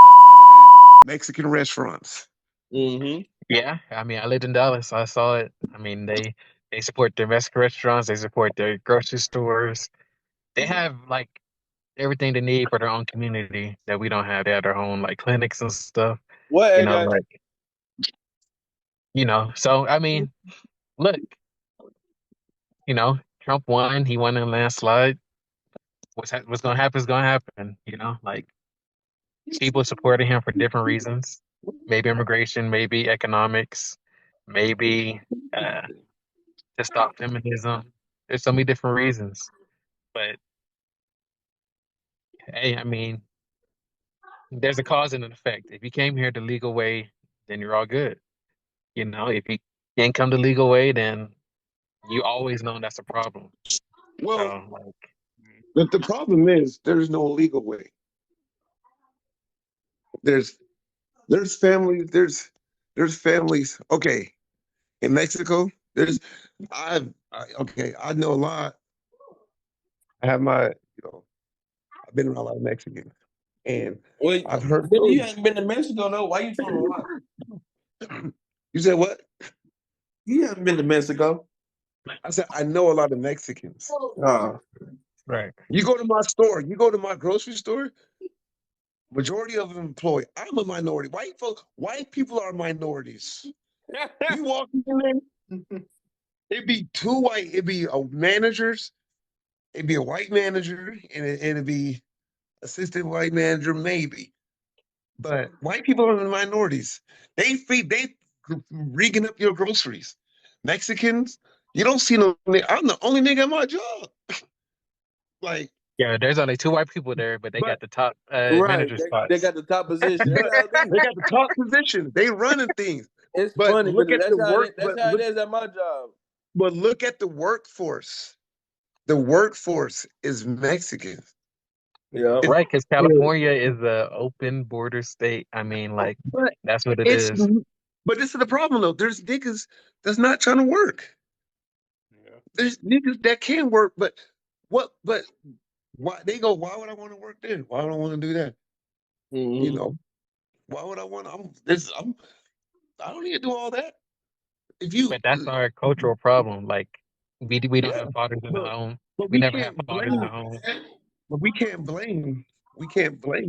Speaker 1: Mexican restaurants.
Speaker 4: Mm-hmm.
Speaker 2: yeah. I mean, I lived in Dallas. I saw it. I mean, they support their Mexican restaurants. They support their grocery stores. They have like everything they need for their own community that we don't have. They have their own like clinics and stuff.
Speaker 4: What?
Speaker 2: You know, like So I mean, look, Trump won. He won in a landslide. What's gonna happen is gonna happen. Like people supported him for different reasons. Maybe immigration, maybe economics, maybe to stop feminism. There's so many different reasons. But hey, I mean, there's a cause and an effect. If you came here the legal way, then you're all good. If you can't come the legal way, then you always know that's a problem.
Speaker 1: Well,
Speaker 2: So, like,
Speaker 1: but the problem is there's no legal way. There's families. There's families. Okay, in Mexico, I know a lot. I have I've been around a lot of Mexicans, and
Speaker 4: Wait,
Speaker 1: I've heard.
Speaker 4: you haven't been to Mexico though. Why you talking a lot?
Speaker 1: You said what?
Speaker 4: You haven't been to Mexico.
Speaker 1: I said I know a lot of Mexicans.
Speaker 2: right.
Speaker 1: You go to my store. You go to my grocery store. Majority of them employed. I'm a minority. White people are minorities. You walk in there, it'd be two white. It'd be managers. It'd be a white manager, and it'd be assistant white manager, maybe. But white people are the minorities. They rigging up your groceries. Mexicans, you don't see no. I'm the only nigga at my job. Like,
Speaker 2: Yeah, there's only 2 white people there, but they
Speaker 1: but
Speaker 2: got the top
Speaker 4: Right.
Speaker 2: manager
Speaker 4: They
Speaker 2: spots.
Speaker 4: got the top position. That's how it
Speaker 1: they
Speaker 4: is.
Speaker 1: got the top position. They running things.
Speaker 4: It's
Speaker 1: But
Speaker 4: funny,
Speaker 1: look
Speaker 4: but
Speaker 1: at the work.
Speaker 4: that's how it is at my job.
Speaker 1: But look at the workforce. The workforce is Mexican.
Speaker 4: Yeah.
Speaker 1: It-
Speaker 2: Right, because California is an open border state. I mean, like,
Speaker 1: but
Speaker 2: that's what it
Speaker 1: it's
Speaker 2: is.
Speaker 1: but this is the problem though. There's niggas that's not trying to work.
Speaker 3: Yeah.
Speaker 1: There's niggas that can work, but why they go, why would I want to work there? Why would I want to do that?
Speaker 4: Mhm.
Speaker 1: You know, why would I want to I don't need to do all that. If you
Speaker 2: But that's our cultural problem. Like, we don't
Speaker 1: yeah,
Speaker 2: have fathers in the
Speaker 1: but,
Speaker 2: home.
Speaker 1: but
Speaker 2: We
Speaker 1: we
Speaker 2: never have
Speaker 1: can't
Speaker 2: fathers in the
Speaker 1: blame
Speaker 2: home.
Speaker 1: but we can't blame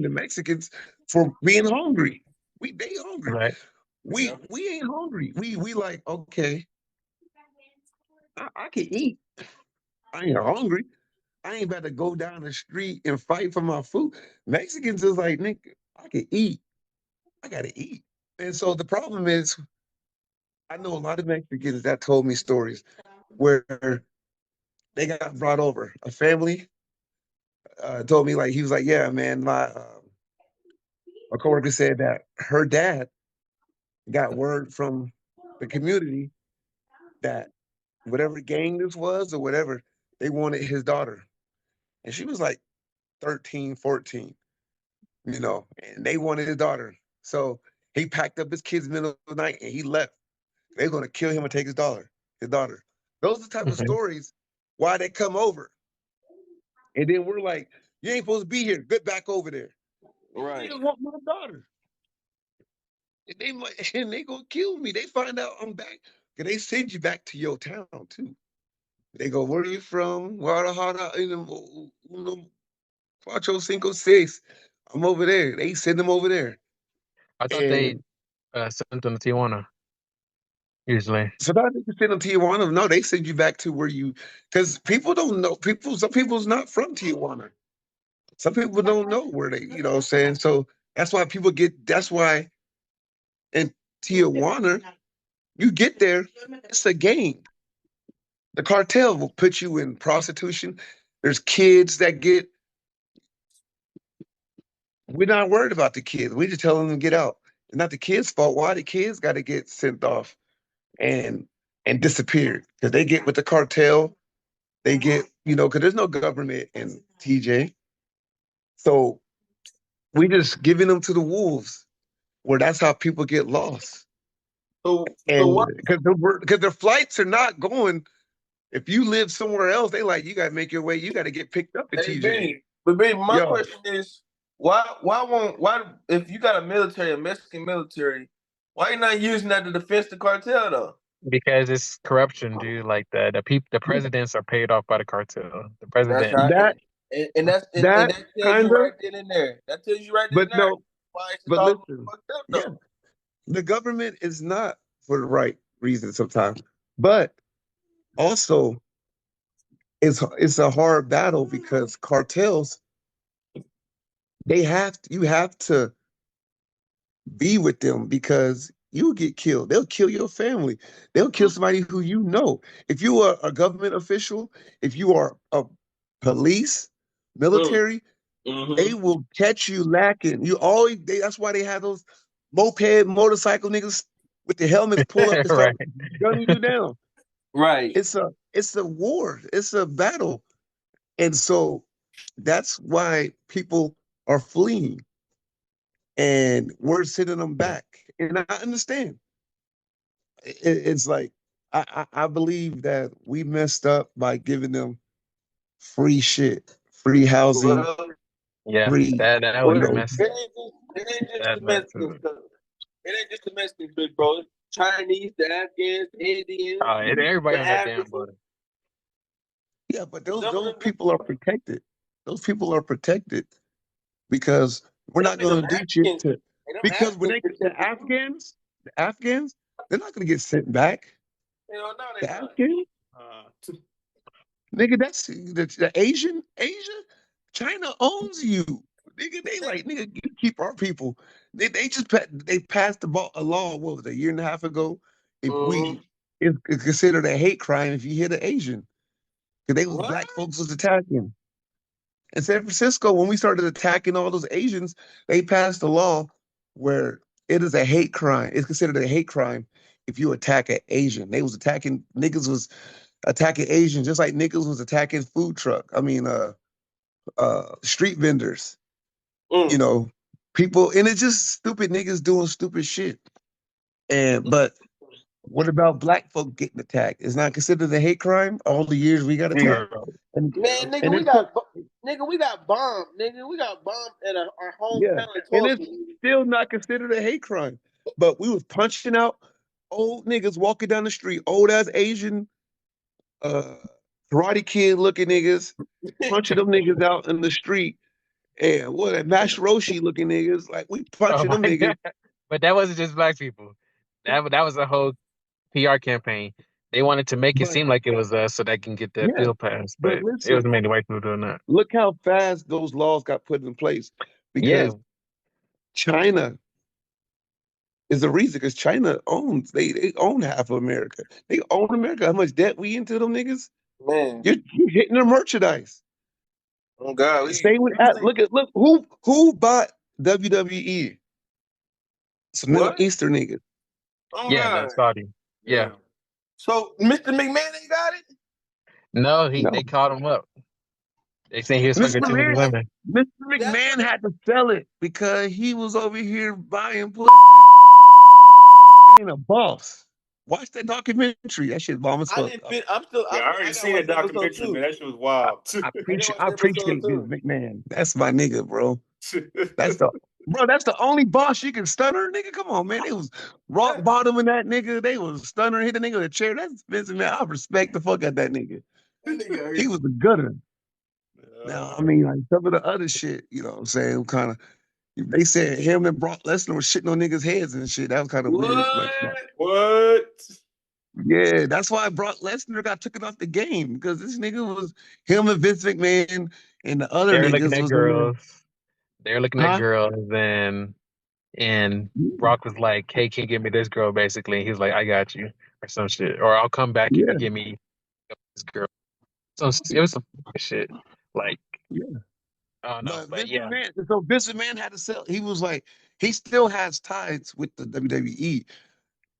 Speaker 1: the Mexicans for being hungry. They hungry.
Speaker 2: Right.
Speaker 1: We ain't hungry. We like, okay, I can eat. I ain't hungry. I ain't about to go down the street and fight for my food. Mexicans is like, nigga, I can eat. I gotta eat. And so the problem is, I know a lot of Mexicans that told me stories where they got brought over. A family told me, like, he was like, yeah, man, my coworker said that her dad got word from the community that whatever gang this was or whatever, they wanted his daughter. And she was like 13, 14, and they wanted his daughter. So he packed up his kids middle of the night and he left. They're going to kill him and take his daughter. Those are the type of stories why they come over. And then we're like, you ain't supposed to be here. Get back over there.
Speaker 4: Right.
Speaker 1: They don't want my daughter. And they gonna kill me. They find out I'm back. And they send you back to your town too. They go, where are you from? Guadalajara, Cuatro Cinco Seis. I'm over there. They send them over there.
Speaker 2: I thought they
Speaker 1: And
Speaker 2: sent them to Tijuana, usually.
Speaker 1: so now they can send them to Tijuana. No, they send you back to where you, because people don't know. Some people's not from Tijuana. Some people don't know where they, you know what I'm saying? So that's why that's why in Tijuana, you get there, it's a game. The cartel will put you in prostitution. There's kids that we're not worried about the kids. We just tell them to get out. It's not the kids' fault. Why the kids got to get sent off and disappeared? Because they get with the cartel. They get, because there's no government in TJ. So we just giving them to the wolves, where that's how people get lost.
Speaker 4: So
Speaker 1: And
Speaker 4: what?
Speaker 1: because their flights are not going. If you live somewhere else, they like, you got to make your way. You got to get picked up in TJ.
Speaker 4: But babe, my
Speaker 1: Yo.
Speaker 4: question is, why if you got a Mexican military, why you not using that to defend the cartel though?
Speaker 2: Because it's corruption, dude. Like the presidents are paid off by the cartel. The
Speaker 4: That's
Speaker 2: president.
Speaker 4: right.
Speaker 1: That
Speaker 4: And that tells
Speaker 1: kind
Speaker 4: you
Speaker 1: of,
Speaker 4: right then and there. That tells you right then
Speaker 1: but
Speaker 4: and there
Speaker 1: no,
Speaker 4: why it's
Speaker 1: but
Speaker 4: all
Speaker 1: listen,
Speaker 4: fucked up
Speaker 1: yeah,
Speaker 4: though.
Speaker 1: the government is not for the right reason sometimes, but also it's a hard battle because cartels, you have to be with them because you get killed. They'll kill your family. They'll kill somebody who you know. If you are a government official, if you are a police, military, they will catch you lacking. That's why they have those motorcycle niggas with the helmets pull up and start gunning you down.
Speaker 4: Right.
Speaker 1: It's a war. It's a battle. And so that's why people are fleeing. And we're sending them back. And I understand. It's like I believe that we messed up by giving them free shit, free housing,
Speaker 4: Well,
Speaker 2: Yeah,
Speaker 1: free.
Speaker 2: that was a mess.
Speaker 4: it ain't just
Speaker 2: That
Speaker 4: the
Speaker 2: mess.
Speaker 4: Mexican stuff. It ain't just the Mexican shit, bro. Chinese, the Afghans, the Indians,
Speaker 2: Everybody
Speaker 4: the
Speaker 2: on that damn
Speaker 4: Africans.
Speaker 2: border.
Speaker 1: Yeah, but those people are protected. Those people are protected because we're not going to do shit to. Because when they the Afghans, they're not going to get sent back. The Afghans, nigga, that's the Asia. China owns you. Nigga, they like, nigga, you keep our people. They just they passed a law, what was it, a year and a half ago? If it's considered a hate crime if you hit an Asian. Because they was black folks was attacking. In San Francisco, when we started attacking all those Asians, they passed a law where it is a hate crime. It's considered a hate crime if you attack an Asian. They was attacking niggas was attacking Asians just like niggas was attacking food truck. I mean, street vendors. You know, people, and it's just stupid niggas doing stupid shit. But what about black folk getting attacked? It's not considered a hate crime. All the years we got attacked.
Speaker 4: Man, nigga, we got bombed. Nigga, we got bombed at our hometown.
Speaker 1: And it's still not considered a hate crime. But we was punching out old niggas walking down the street, old ass Asian, Karate Kid looking niggas, punching them niggas out in the street. And what Mash Roshi looking niggas, like we punching them niggas.
Speaker 2: But that wasn't just black people. That was a whole PR campaign. They wanted to make it seem like it was us so they can get that bill passed. But listen, it was mainly white people doing that.
Speaker 1: Look how fast those laws got put in place. Because China is the reason, because China owns, they own half of America. They own America. How much debt we into them niggas?
Speaker 4: Man.
Speaker 1: You're hitting their merchandise.
Speaker 4: Oh God!
Speaker 1: Look who bought WWE? Some Middle Eastern niggas.
Speaker 4: Oh God!
Speaker 2: That's Saudi. Yeah.
Speaker 4: So Mr. McMahon ain't got it?
Speaker 2: No, they called him up. They say he was fucking too many women.
Speaker 1: Mr. McMahon had to sell it because he was over here buying pussy, being a boss. Watch that documentary. That shit bomb as fuck.
Speaker 3: I already seen that documentary, man. That shit was wild.
Speaker 1: I appreciate Vince McMahon. That's my nigga, bro. That's the only boss you can stunner, nigga. Come on, man. They was rock bottom in that nigga. They was stunner, hit the nigga with a chair. That's Vince McMahon. I respect the fuck out that nigga. He was a gutter. Now, I mean, like some of the other shit, you know what I'm saying? Kind of, they said him and Brock Lesnar were shitting on niggas' heads and shit. That was kind of weird.
Speaker 3: What?
Speaker 1: Yeah, that's why Brock Lesnar got taken off the game, because this nigga was him and Vince McMahon and the other niggas was
Speaker 2: girls. They're looking at girls, and Brock was like, "Hey, can you give me this girl?" Basically, and he was like, "I got you," or some shit, or I'll come back if you give me this girl. So it was some shit. Like, I don't know, but
Speaker 1: McMahon, so Vince McMahon had to sell. He was like, he still has ties with the WWE,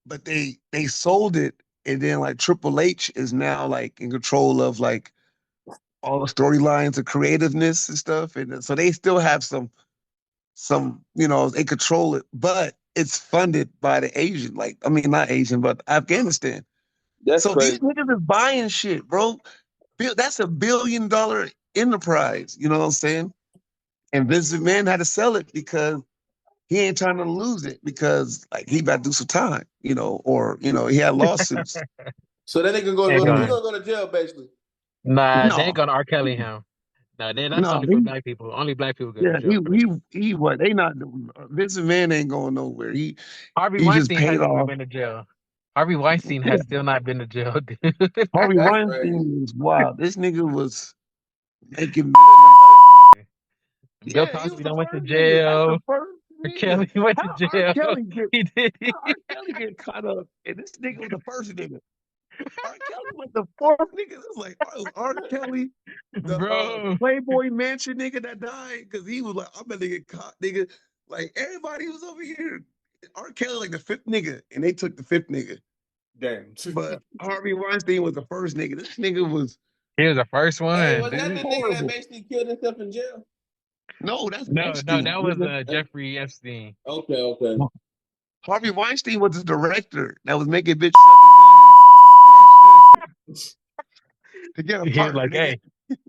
Speaker 1: but they sold it, and then like Triple H is now like in control of like all the storylines and creativeness and stuff, and so they still have some you know, they control it, but it's funded by the Asian, like I mean not Asian, but Afghanistan.
Speaker 4: That's
Speaker 1: so
Speaker 4: crazy.
Speaker 1: These niggas is buying shit, bro. That's $1 billion enterprise. You know what I'm saying? And Vince McMahon had to sell it because he ain't trying to lose it, because like he about to do some time, you know, or you know he had lawsuits.
Speaker 4: So that nigga gonna go to jail basically.
Speaker 2: Nah, they ain't gonna R. Kelly him. Nah, that's only for black people. Only black people go to jail.
Speaker 1: He what? They not Vince McMahon ain't going nowhere.
Speaker 2: Harvey Weinstein hasn't even been to jail. Harvey Weinstein has still not been to jail, dude.
Speaker 1: Harvey Weinstein was wild. This nigga was making.
Speaker 2: Bill Cosby went to jail. R. Kelly went to jail. He did.
Speaker 1: R. Kelly get caught up, and this nigga was the first nigga. R. Kelly was the fourth nigga. It was like R. Kelly, the Playboy Mansion nigga that died, because he was like, I'm gonna get caught, nigga. Like everybody was over here. R. Kelly like the fifth nigga, and they took the fifth nigga.
Speaker 3: Damn.
Speaker 1: But Harvey Weinstein was the first nigga. This nigga was.
Speaker 2: He was the first one.
Speaker 4: Hey, was that the nigga that basically killed himself in jail?
Speaker 1: No, that's
Speaker 2: Epstein. No, that was Jeffrey Epstein.
Speaker 4: Okay.
Speaker 1: Harvey Weinstein was the director that was making bitches to get a partner.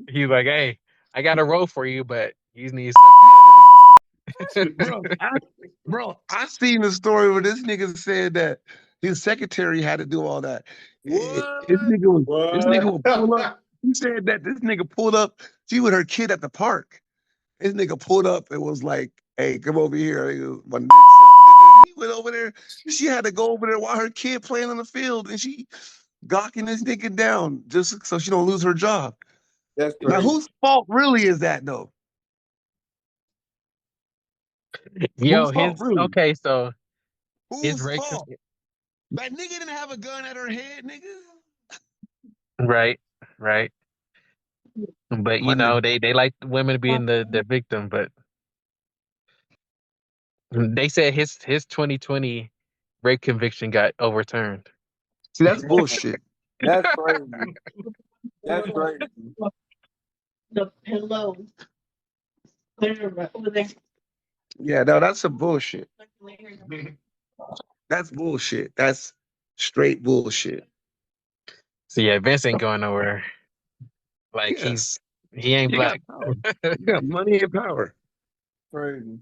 Speaker 2: He was like, hey, I got a role for you, but you need
Speaker 1: Bro, I seen the story where this nigga said that his secretary had to do all that.
Speaker 4: What?
Speaker 1: This nigga would pull up. He said that this nigga pulled up. She with her kid at the park. This nigga pulled up and was like, "Hey, come over here." My he went over there. She had to go over there while her kid playing on the field, and she gawking this nigga down just so she don't lose her job.
Speaker 4: That's crazy.
Speaker 1: Now, whose fault really is that though?
Speaker 2: Yo,
Speaker 1: Whose fault,
Speaker 2: his
Speaker 1: really?
Speaker 2: okay, so his
Speaker 1: Whose
Speaker 2: rate,
Speaker 1: fault? That nigga didn't have a gun at her head, nigga.
Speaker 2: right, right. But
Speaker 1: My nigga.
Speaker 2: they like women being the victim, but they said his 2020 rape conviction got overturned.
Speaker 1: See, that's bullshit.
Speaker 4: That's crazy. That's crazy.
Speaker 7: The pillow. Clear over there.
Speaker 1: Yeah, no, that's some bullshit. That's bullshit. That's straight bullshit.
Speaker 2: So yeah, Vince ain't going nowhere. Like
Speaker 1: Yeah,
Speaker 2: he ain't
Speaker 1: you got
Speaker 2: black.
Speaker 1: power. You got money and power.
Speaker 4: Crazy.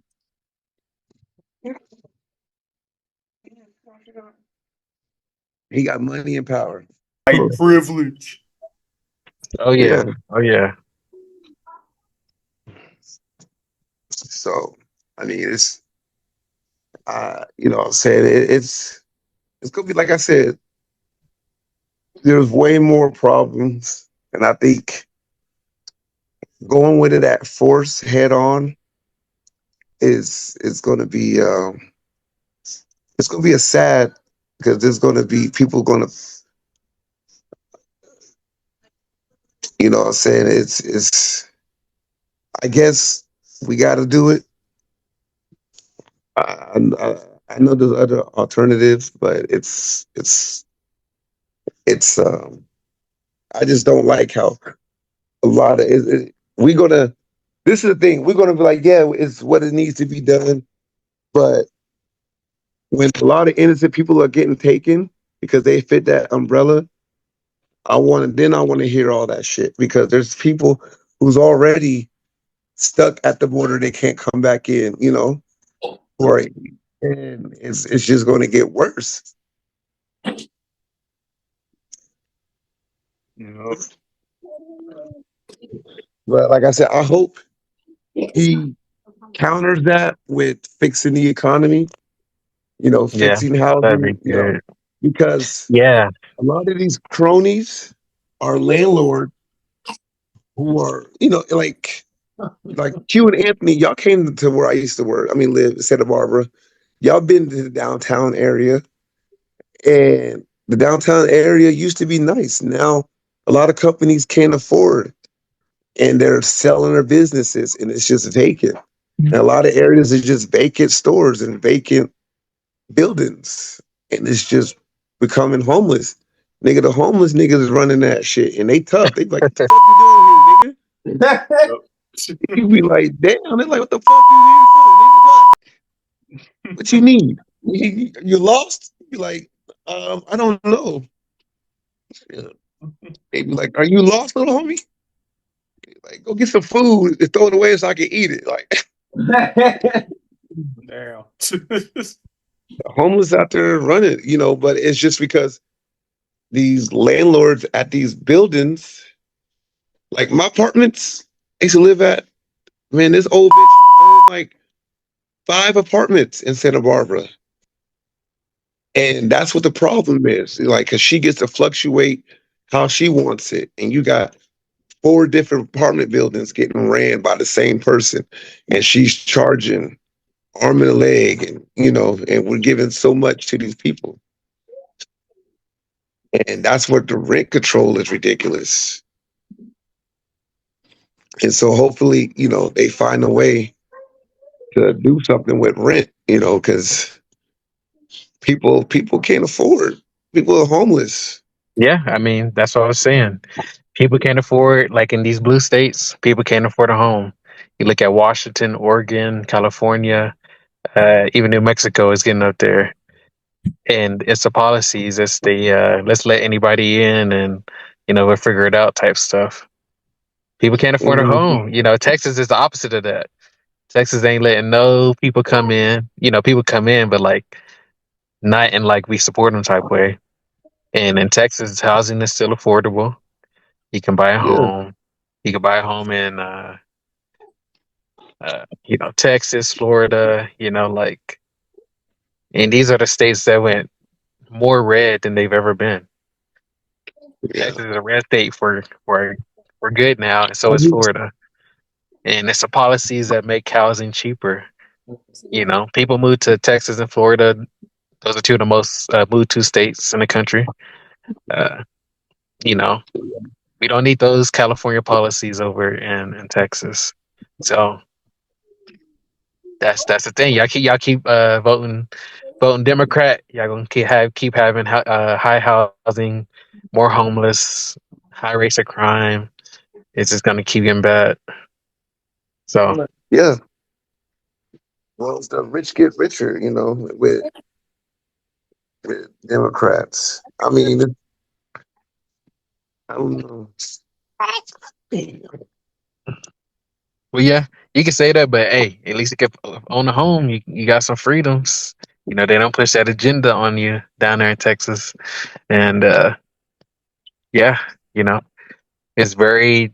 Speaker 1: He got money and power.
Speaker 3: White privilege.
Speaker 2: Oh
Speaker 1: Yeah.
Speaker 2: yeah, oh yeah.
Speaker 1: So, I mean, it's I'm saying it's gonna be like I said. There's way more problems, and I think going with it at force head on is going to be it's going to be a sad because there's going to be people going to what I'm saying it's I guess we got to do it. I know there's other alternatives, but it's I just don't like how a lot of we're gonna. This is the thing. We're gonna be like, yeah, it's what it needs to be done, but when a lot of innocent people are getting taken because they fit that umbrella, I want to hear all that shit because there's people who's already stuck at the border. They can't come back in, or and it's just going to get worse. You know, but like I said, I hope he counters that with fixing the economy.
Speaker 2: Yeah,
Speaker 1: Fixing
Speaker 2: that'd be
Speaker 1: housing.
Speaker 2: good.
Speaker 1: Because
Speaker 2: Yeah,
Speaker 1: a lot of these cronies are landlords who are, like Q and Anthony, y'all came to where I used to work. I mean, live in Santa Barbara. Y'all been to the downtown area, and the downtown area used to be nice. Now, a lot of companies can't afford, and they're selling their businesses, and it's just vacant. And a lot of areas are just vacant stores and vacant buildings, and it's just becoming homeless. Nigga, the homeless niggas is running that shit, and they tough. They be like, "What the fuck you doing here, nigga?" You be like, "Damn!" They're like, "What the fuck you here for, nigga? What you need? You lost?" You be like, I don't know." Yeah. They be like, "Are you lost, little homie? Like, go get some food and throw it away so I can eat it." Like,
Speaker 3: Damn.
Speaker 1: homeless out there running, but it's just because these landlords at these buildings, like my apartments I used to live at, man, this old bitch owned like 5 apartments in Santa Barbara. And that's what the problem is. Like, cause she gets to fluctuate how she wants it. And you got 4 different apartment buildings getting ran by the same person. And she's charging arm and a leg, and we're giving so much to these people. And that's what the rent control is ridiculous. And so hopefully, they find a way to do something with rent, because people can't afford. People are homeless.
Speaker 2: yeah. I mean, that's what I was saying. People can't afford, like in these blue states, people can't afford a home. You look at Washington, Oregon, California, even New Mexico is getting up there. And it's the policies. It's the let's let anybody in and we'll figure it out type stuff. People can't afford a
Speaker 1: Mhm.
Speaker 2: home. Texas is the opposite of that. Texas ain't letting no people come in. People come in, but like not in like we support them type way. And in Texas, housing is still affordable. You can buy a
Speaker 1: Yeah,
Speaker 2: home. You can buy a home in Texas, Florida. Like, and these are the states that went more red than they've ever been.
Speaker 1: yeah.
Speaker 2: Texas is a red state for good now, and so
Speaker 1: I
Speaker 2: is
Speaker 1: just,
Speaker 2: Florida. And it's the policies that make housing cheaper You know, people move to Texas and Florida. Those are two of the most moved to states in the country. Uh, you know, we don't need those California policies over in Texas. So that's the thing. Y'all keep voting Democrat. Y'all gonna keep having high housing, more homeless, high rates of crime. It's just gonna keep getting bad. So
Speaker 1: Yeah. Well, the rich get richer, you know, with Democrats. I mean, I don't know.
Speaker 2: well, yeah, you can say that, but hey, at least you can own a home. You got some freedoms. You know, they don't push that agenda on you down there in Texas, and yeah, you know, it's very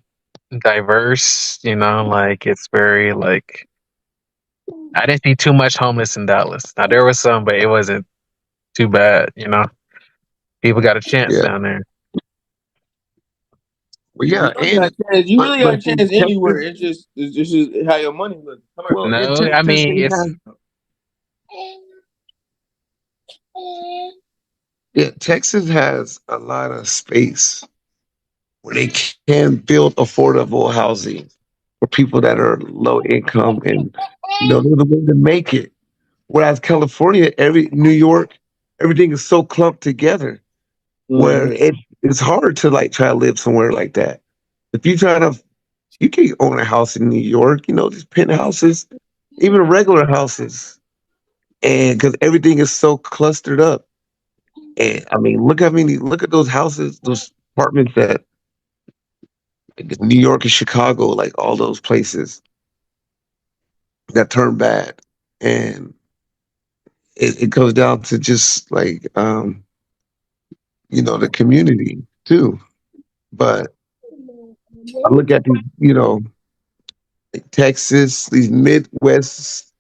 Speaker 2: diverse. You know, like it's very like I didn't see too much homeless in Dallas. Now there was some, but it wasn't too bad. You know, people got a chance
Speaker 1: Yeah.
Speaker 2: down there.
Speaker 1: Well, yeah, and
Speaker 4: You really got a
Speaker 1: in
Speaker 4: chance anywhere.
Speaker 1: Texas,
Speaker 4: It's just how your money looks. Come here.
Speaker 1: well, in
Speaker 2: No, I
Speaker 1: Texas
Speaker 2: mean it's
Speaker 1: Texas has a lot of space where they can build affordable housing for people that are low income and they're the way to make it. Whereas California, New York, everything is so clumped together where it's hard to like try to live somewhere like that. If you can own a house in New York, these penthouses, even regular houses, and because everything is so clustered up. And I mean, look at those houses, those apartments that New York and Chicago, like all those places that turn bad. And it goes down to just like the community too. But I look at these, like Texas, these Midwest,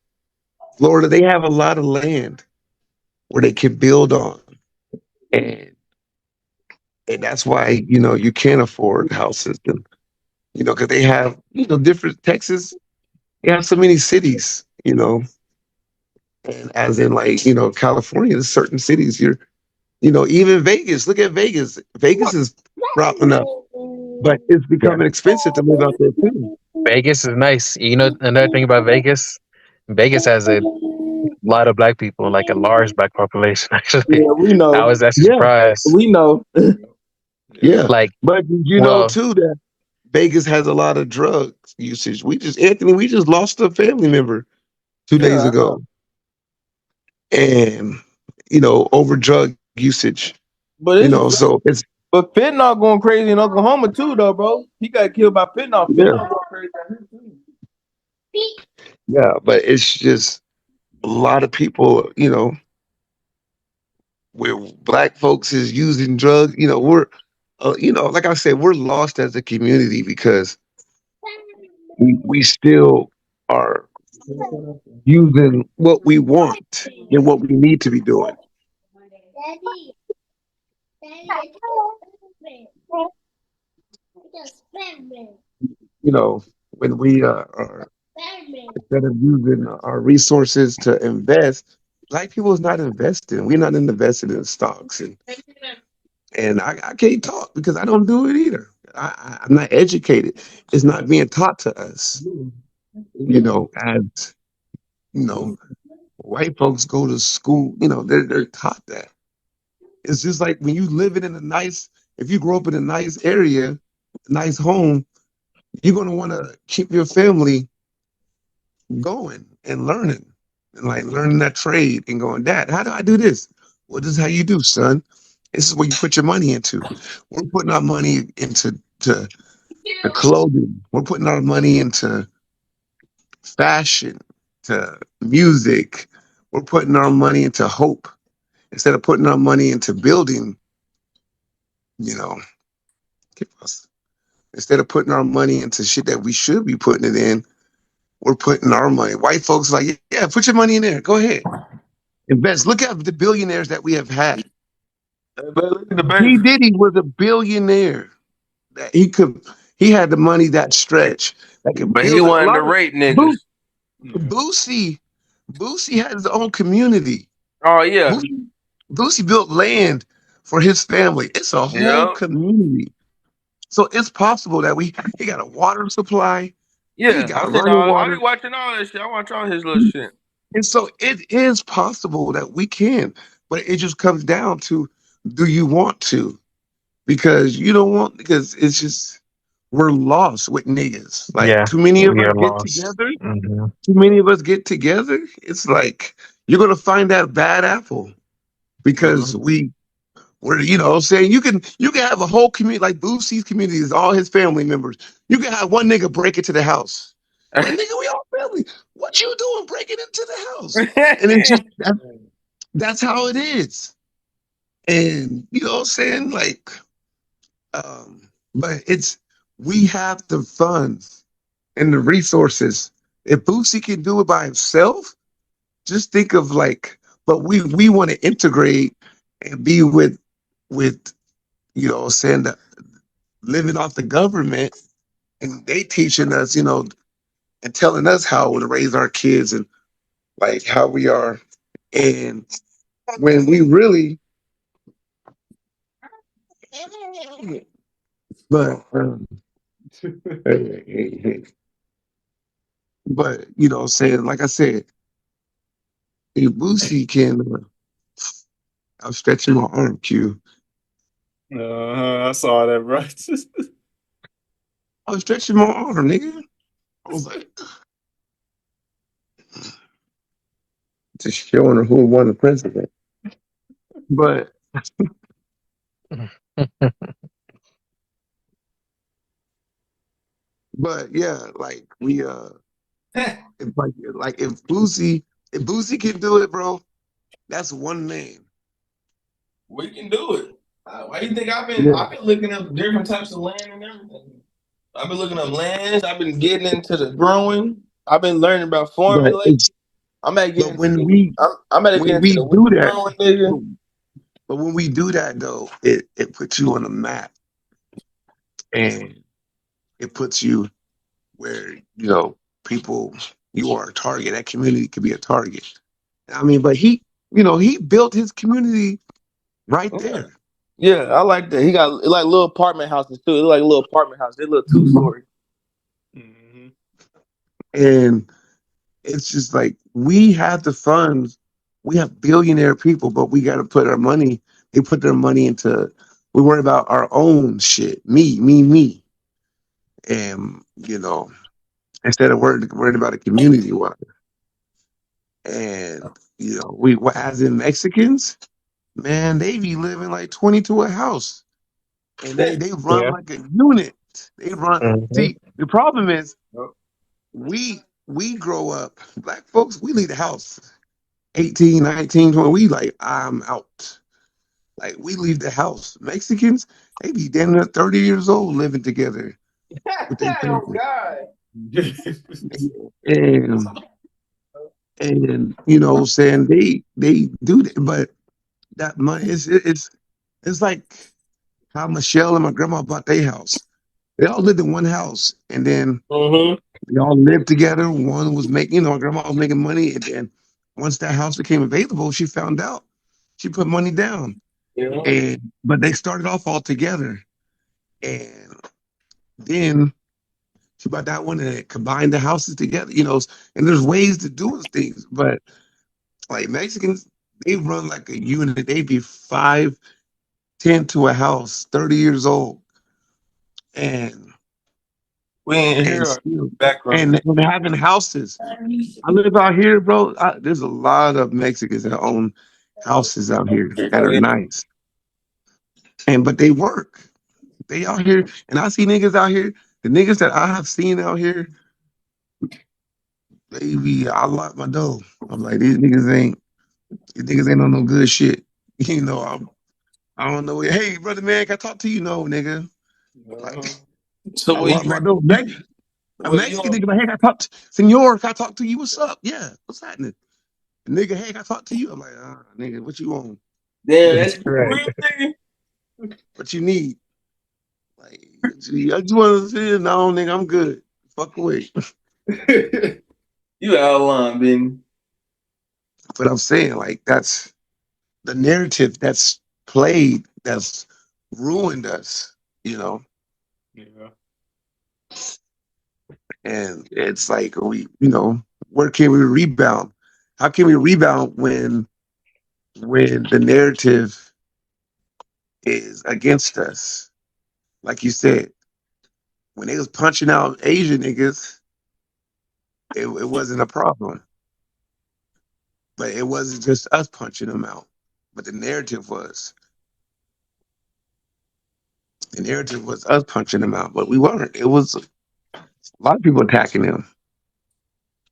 Speaker 1: Florida, they have a lot of land where they can build on. And that's why, you can't afford houses and because they have, different Texas, they have so many cities, and as in like, California, there's certain cities even Vegas. Look at Vegas. Vegas is propping up, but it's
Speaker 2: yeah.
Speaker 1: becoming expensive to live out there too.
Speaker 2: Vegas is nice. You know another thing about Vegas? Vegas has a lot of black people, like a large black population. Actually,
Speaker 4: Yeah, we
Speaker 2: I
Speaker 4: know.
Speaker 2: was actually
Speaker 1: Yeah,
Speaker 2: surprised.
Speaker 4: We know.
Speaker 1: yeah.
Speaker 2: Like,
Speaker 1: But did you know
Speaker 2: well,
Speaker 1: too that Vegas has a lot of drug usage? We just lost a family member 2 days
Speaker 4: Yeah, I know.
Speaker 1: ago, and over drug usage.
Speaker 4: But
Speaker 1: So it's
Speaker 4: fentanyl going crazy in Oklahoma too, though, bro. He got killed by fentanyl.
Speaker 1: yeah,
Speaker 4: Fentanyl going crazy out here too.
Speaker 1: yeah. But it's just a lot of people, where black folks is using drugs. We're, like I said, we're lost as a community because we still are using what we want and what we need to be doing. When we are instead of using our resources to invest, black people is not investing. We're not invested in stocks, and I can't talk because I don't do it either. I'm not educated. It's not being taught to us. As white folks go to school, they're taught that. It's just like when you live in if you grow up in a nice area, a nice home, you're gonna want to keep your family going and learning, and like learning that trade and going, Dad, how do I do this? Well, this is how you do, son. This is what you put your money into. We're putting our money into the clothing. We're putting our money into fashion, to music. We're putting our money into hope instead of putting our money into building. You know, instead of putting our money into shit that we should be putting it in, we're putting our money. White folks are like, yeah, put your money in there. Go ahead. Invest. Look at the billionaires that we have had. P. Diddy was a billionaire. That he had the money that stretch. That could
Speaker 4: But he
Speaker 1: build a
Speaker 4: wanted
Speaker 1: lot
Speaker 4: to
Speaker 1: of
Speaker 4: rape niggas.
Speaker 1: Boosie Boosie had his own community.
Speaker 4: Oh yeah.
Speaker 1: Boosie built land for his family. It's a whole
Speaker 4: Yep.
Speaker 1: community. So it's possible that he got a water supply. He
Speaker 4: Yeah.
Speaker 1: got
Speaker 4: I said
Speaker 1: running
Speaker 4: I
Speaker 1: water.
Speaker 4: be watching all that shit. I watch all his little shit.
Speaker 1: And so it is possible that we can, but it just comes down to, do you want to? Because you don't want, because it's just, we're lost with niggas. Like
Speaker 2: Yeah,
Speaker 1: too many of
Speaker 2: we
Speaker 1: us
Speaker 2: are
Speaker 1: get
Speaker 2: lost.
Speaker 1: together.
Speaker 2: Mhm.
Speaker 1: Too many of us get together. It's like you're gonna find that bad apple because we're, you know, saying you can have a whole community like Boosie's community is all his family members. You can have one nigga break into the house. Like, nigga, we all family. What you doing breaking into the house? And it's just that's how it is. And you know what I'm saying? Like, but we have the funds and the resources. If Boosie can do it by himself, just think of like, but we want to integrate and be with you know, saying that living off the government, and they teaching us, you know, and telling us how to raise our kids and like how we are. And when we really, but but you know, saying like I said, if Boosie can, I'm stretching my arm, Q.
Speaker 3: I saw that, bro.
Speaker 1: I was stretching my arm, nigga. I was like, just showing her who won the president. But but yeah, like we if Boosie can do it, bro, that's one name.
Speaker 4: We can do it. Why do you think I've been
Speaker 1: Yeah.
Speaker 4: looking up different types of land and everything? I've been looking up lands. I've been getting into the growing. I've been learning about
Speaker 1: But
Speaker 4: formulating. I'm at getting
Speaker 1: when
Speaker 4: into
Speaker 1: we
Speaker 4: I'm at getting into the
Speaker 1: do
Speaker 4: weed
Speaker 1: that,
Speaker 4: growing, nigga.
Speaker 1: but when we do that though, it puts you on the map, and it puts you where, you know, people, you are a target. That community could be a target. I mean, but he, you know, he built his community right there.
Speaker 4: Yeah, I like that. He got like little apartment houses too. It's like a little apartment house. They're little 2-story.
Speaker 1: And it's just like we have the funds. We have billionaire people, but we got to put our money. They put their money into. We worry about our own shit. Me, and you know, instead of worried about a community wide. And you know, we as in Mexicans, man, they be living like 20 to a house, and they run
Speaker 2: Yeah.
Speaker 1: like a unit. They run.
Speaker 2: Mhm.
Speaker 1: See, the problem is we grow up, black folks, we leave the house 18, 19, 20. We like, I'm out. Like, we leave the house. Mexicans, they be damn near 30 years old living together with their
Speaker 4: Oh
Speaker 1: family.
Speaker 4: God.
Speaker 1: And you know, saying they do that, but that money it's like how Michelle and my grandma bought their house. They all lived in one house, and then they all lived together. One was making, you know, my grandma was making money, and then once that house became available, she found out. She put money down, but they started off all together, and then she bought that one and combined the houses together. You know, and there's ways to do things, but like Mexicans, they run like a unit. They be 5, 10 to a house, 30 years old, and
Speaker 4: We ain't hear
Speaker 1: and
Speaker 4: our
Speaker 1: still,
Speaker 4: background.
Speaker 1: and having houses. I live out here, bro. There's a lot of Mexicans that own houses out here that
Speaker 4: Oh,
Speaker 1: are
Speaker 4: yeah.
Speaker 1: nice, but they work. They out here, and I see niggas out here. The niggas that I have seen out here, baby, I lock my door. I'm like, these niggas ain't on no good shit. You know, I don't know. Hey, brother, man, can I talk to you? No, nigga. Like,
Speaker 4: So
Speaker 1: I
Speaker 4: what
Speaker 1: lock
Speaker 4: you
Speaker 1: my door. A Mexican nigga, like, hey, can I talk to Senor? Can I talk to you? What's up? Yeah, what's happening? The nigga, hey, can I talk to you? I'm like, nigga, what you want?
Speaker 4: Damn, that's
Speaker 2: Right.
Speaker 4: real nigga.
Speaker 1: What you need? Like, I just want to say, no, nigga, I'm good. Fuck away.
Speaker 4: You out of line, Ben.
Speaker 1: But I'm saying, like, that's the narrative that's played that's ruined us, you know.
Speaker 3: Yeah.
Speaker 1: And it's like where can we rebound? How can we rebound when the narrative is against us? Like you said, when they was punching out Asian niggas, it wasn't a problem. But it wasn't just us punching them out. But the narrative was. The narrative was us punching them out, but we weren't. It was a lot of people attacking them.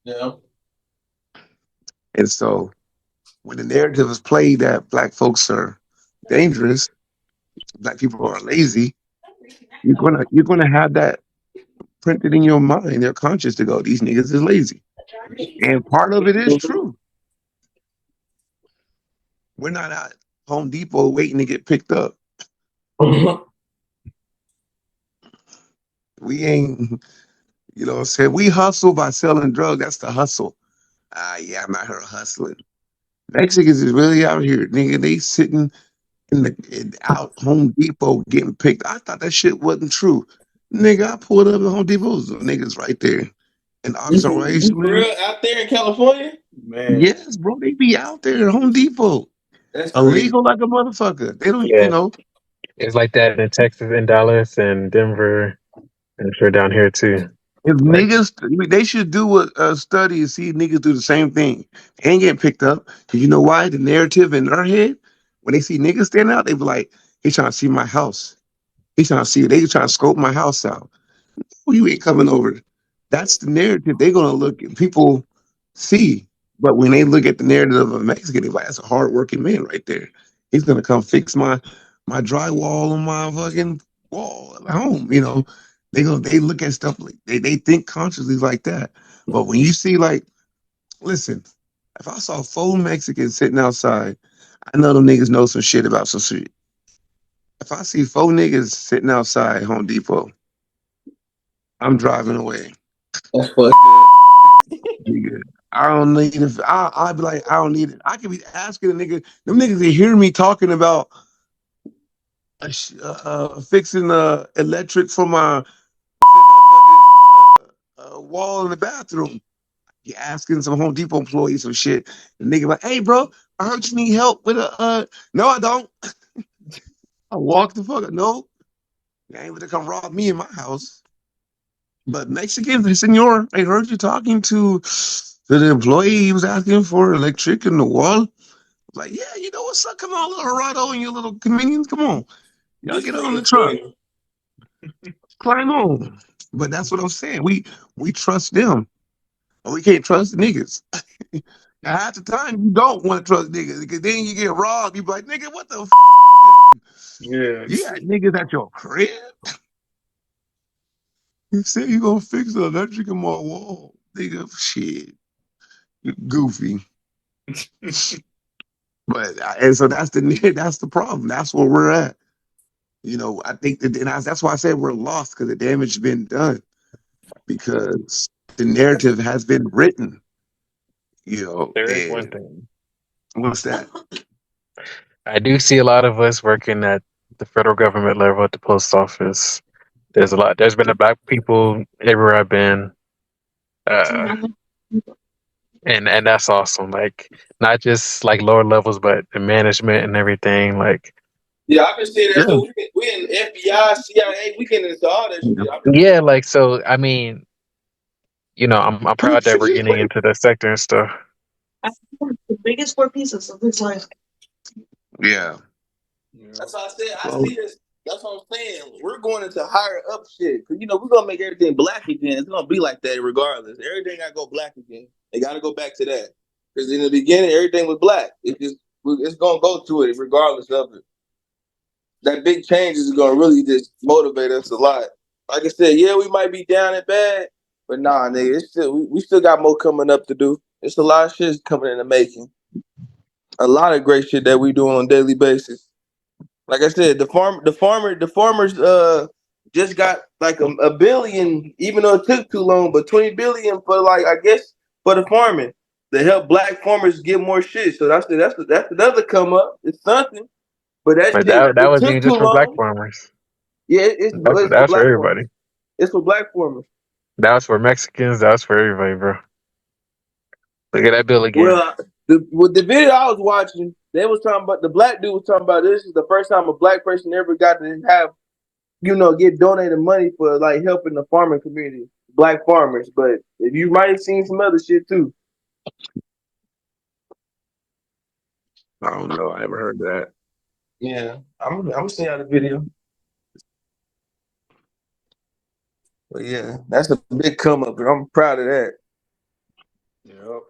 Speaker 4: Yeah.
Speaker 1: And so when the narrative is played that black folks are dangerous, black people are lazy, you're gonna have that printed in your mind, your conscious to go, these niggas is lazy. And part of it is true. We're not at Home Depot waiting to get picked up. We ain't, you know what I'm saying? We hustle by selling drugs. That's the hustle. Yeah, I'm out here hustling. Mexicans is really out here, nigga. They sitting out Home Depot getting picked. I thought that shit wasn't true. Nigga, I pulled up at Home Depot, niggas right there. And Oxnard where I used to
Speaker 4: For
Speaker 1: live.
Speaker 4: real, out there in California?
Speaker 3: Man.
Speaker 1: Yes, bro, they be out there at Home Depot.
Speaker 4: That's crazy.
Speaker 1: Illegal like a motherfucker. They don't,
Speaker 2: Yeah. It's like that in Texas and Dallas and Denver. I'm sure down here too.
Speaker 1: If
Speaker 2: Like-
Speaker 1: niggas, they should do a study and see if niggas do the same thing. They ain't getting picked up. Cause you know why? The narrative in their head, when they see niggas stand out, they be like, he's trying to see my house. He's trying to see, they trying to scope my house out. Oh, you ain't coming over. That's the narrative they're gonna look at. People see. But when they look at the narrative of a Mexican, they're like, that's a hardworking man right there. He's gonna come fix my drywall on my fucking wall at home, you know. They look at stuff like they think consciously like that. But when you see like, listen, if I saw 4 Mexicans sitting outside, I know them niggas know some shit about some shit. If I see 4 niggas sitting outside Home Depot, I'm driving away.
Speaker 4: That's fucked
Speaker 1: Nigga, I don't need it. I'd be like, I don't need it. I could be asking a nigga, them niggas, they hear me talking about fixing the electric for my fucking wall in the bathroom. You asking some Home Depot employees some shit. The nigga like, hey, bro, I heard you need help with a. No, I don't. I walk the fuck up. No, you ain't gonna come rob me in my house. But Mexicans, senor, I heard you talking to the employee. He was asking for electric in the wall. Like, yeah, you know what's up? Come on, little Gerardo and your little comedians. Come on. Y'all get on the truck. Climb on. But that's what I'm saying. We trust them. But we can't trust the niggas. Half the time you don't want to trust niggas because then you get robbed. You be like, nigga, what the f?
Speaker 3: Yeah.
Speaker 1: You got niggas at your crib? You say you gonna fix the electric in my wall. Nigga, shit. You goofy. But and so that's the problem. That's where we're at. You know, I think that's why I said we're lost because the damage has been done. Because the narrative has been written. You know,
Speaker 2: There is one thing.
Speaker 1: What's that?
Speaker 2: I do see a lot of us working at the federal government level at the post office. There's been a black people everywhere I've been. And that's awesome. Like not just like lower levels, but the management and everything. Like
Speaker 4: Yeah, I've been seeing that too. We in FBI, CIA, we getting into all that shit.
Speaker 2: yeah, like so. I mean, you know, I'm proud that we're getting into the sector and stuff.
Speaker 7: The biggest 4 pieces of this life.
Speaker 1: Yeah.
Speaker 4: That's what I said. I see this. That's what I'm saying. We're going into higher up shit. Cause we're gonna make everything black again. It's gonna be like that regardless. Everything gotta go black again. They gotta go back to that. Because in the beginning, everything was black. It's gonna go to it regardless of it. That big change is gonna really just motivate us a lot. Like I said, yeah, we might be down and bad, but nah, nigga, it's still we still got more coming up to do. It's a lot of shit coming in the making. A lot of great shit that we do on a daily basis. Like I said, the farmers just got like a billion, even though it took too long, but 20 billion for like I guess for the farming. help black farmers get more shit. So that's another come up. It's something, but that
Speaker 2: But
Speaker 4: shit
Speaker 2: that
Speaker 4: it
Speaker 2: wasn't
Speaker 4: took
Speaker 2: even
Speaker 4: too
Speaker 2: just for black
Speaker 4: long.
Speaker 2: farmers.
Speaker 4: Yeah, it's for
Speaker 2: That's for
Speaker 4: black
Speaker 2: everybody.
Speaker 4: farmers. It's for black farmers.
Speaker 2: That was for Mexicans. That was for everybody, bro. Look at that bill again.
Speaker 4: Well, with the video I was watching, they was talking about the black dude was talking about this is the first time a black person ever got to have, get donated money for like helping the farming community, black farmers. But if you might have seen some other shit too.
Speaker 1: I don't know. I never heard that.
Speaker 4: Yeah, I'm seeing out the video. But yeah, that's a big come up, and I'm proud of that.
Speaker 1: Yep.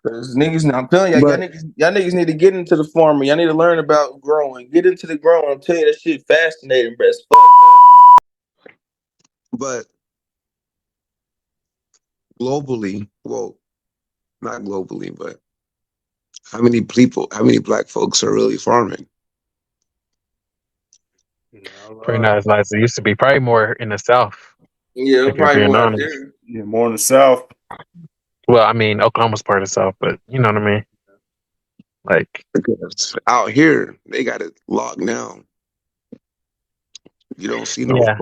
Speaker 4: Cause niggas, I'm telling y'all,
Speaker 1: But
Speaker 4: y'all niggas need to get into the farming. Y'all need to learn about growing. Get into the growing. I'm telling you, that shit fascinating, bro. As fuck.
Speaker 1: but globally, well, not globally, but how many black folks are really farming?
Speaker 2: Probably not as nice as it used to be. Probably more in the South.
Speaker 4: Yeah,
Speaker 2: If you're
Speaker 4: probably
Speaker 2: being
Speaker 4: more out
Speaker 2: honest.
Speaker 4: there.
Speaker 3: Yeah, more in the South.
Speaker 2: Well, I mean, Oklahoma's part of the South, but you know what I mean. Like
Speaker 1: Because out here, they got it locked down. You don't see no.
Speaker 2: Yeah.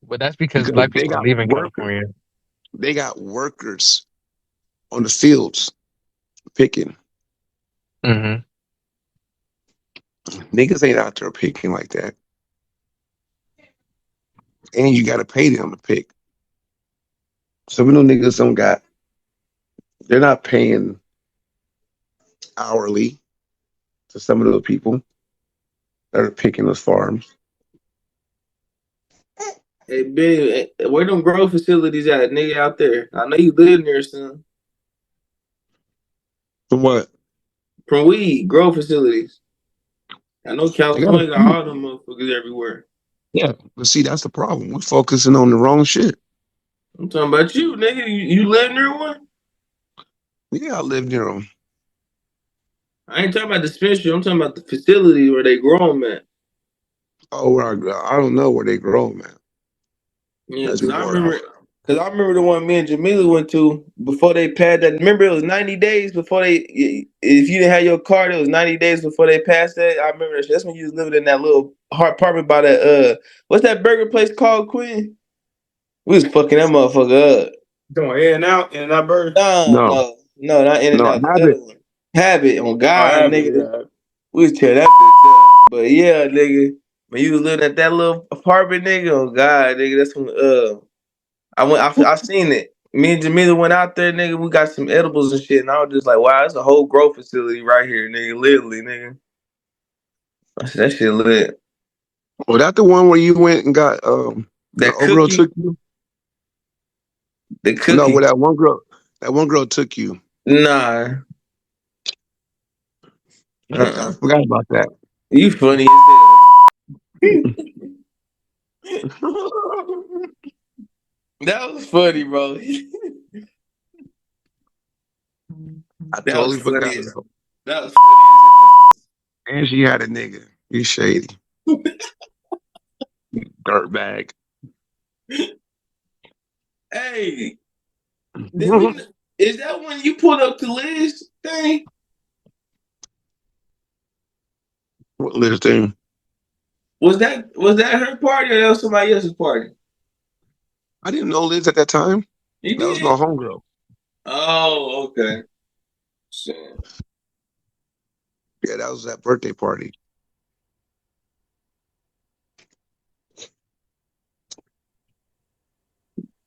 Speaker 2: But that's because black
Speaker 1: they
Speaker 2: people are
Speaker 1: got
Speaker 2: leaving
Speaker 1: workers.
Speaker 2: California.
Speaker 1: They got workers on the fields picking.
Speaker 2: Mm-hmm.
Speaker 1: Niggas ain't out there picking like that. And you got to pay them to pick. Some of them niggas they're not paying hourly to some of those people that are picking those farms.
Speaker 4: Hey, Ben, where them grow facilities at, nigga, out there? I know you live near some.
Speaker 1: From what?
Speaker 4: From weed, grow facilities. I know
Speaker 1: They got a
Speaker 4: California got
Speaker 1: few.
Speaker 4: all them motherfuckers everywhere.
Speaker 1: Yeah, but see, that's the problem. We're focusing on the wrong shit.
Speaker 4: I'm talking about you, nigga. You live near one?
Speaker 1: Yeah, I live near them.
Speaker 4: I ain't talking about dispensary. I'm talking about the facility where they grow them at.
Speaker 1: Oh, I don't know where they grow them at.
Speaker 4: Yeah,
Speaker 1: That's
Speaker 4: because I
Speaker 1: more.
Speaker 4: remember the one me and Jamila went to before they passed that. Remember, it was 90 days before they. If you didn't have your card, it was 90 days before they passed that. I remember that. That's when you was living in that little hard apartment by that. What's that burger place called, Quinn? We was fucking that motherfucker up.
Speaker 3: Going In and Out Burger.
Speaker 1: No,
Speaker 4: Not In and Out. The
Speaker 1: Habit.
Speaker 4: other one. Habit on God,
Speaker 3: Habit,
Speaker 4: nigga.
Speaker 3: yeah.
Speaker 4: We was tear that bitch up. But yeah, nigga, when you was living at that little apartment, nigga, oh God, nigga, that's when I seen it. Me and Jamila went out there, nigga. We got some edibles and shit, and I was just like, wow, it's a whole growth facility right here, nigga. Literally, nigga. I said, that shit lit.
Speaker 1: Was that the one where you went and got
Speaker 4: That
Speaker 1: the old girl
Speaker 4: cookie,
Speaker 1: took you?
Speaker 4: the cookie.
Speaker 1: No, where that one girl took you.
Speaker 4: Nah.
Speaker 1: I forgot about that.
Speaker 4: You funny as hell. That was funny, bro.
Speaker 1: I totally forgot.
Speaker 4: That was funny.
Speaker 1: And she had a nigga. You shady. Dirtbag.
Speaker 4: Hey, is that when you pulled up to Liz thing?
Speaker 1: What Liz thing?
Speaker 4: Was that her party or that was somebody else's party?
Speaker 1: I didn't know Liz at that time.
Speaker 4: You
Speaker 1: that
Speaker 4: did?
Speaker 1: was my homegirl.
Speaker 4: Oh, okay. Shit.
Speaker 1: Yeah, that was that birthday party.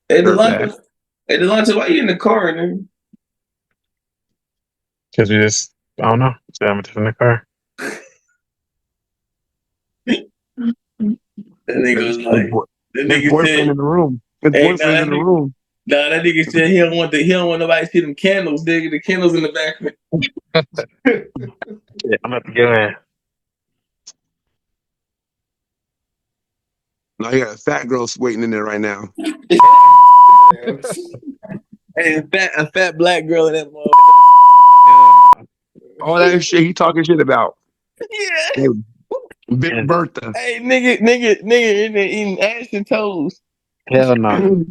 Speaker 4: Hey, Delonte, why you in the car, nigga?
Speaker 2: Because we just, I don't know, just in the car.
Speaker 4: That nigga was like,
Speaker 1: his boyfriend in the room. His boyfriend in the room.
Speaker 4: Nah, that nigga said he don't want nobody to see them candles, nigga. The candles in the background.
Speaker 2: Yeah, I'm about to go in.
Speaker 1: No, you got a fat girl waiting in there right now.
Speaker 4: Hey, a fat black girl in that motherfucker.
Speaker 1: All that shit he talking shit about.
Speaker 4: Yeah.
Speaker 1: Big Bertha.
Speaker 4: Hey, nigga, eating ass and toes.
Speaker 2: Hell no.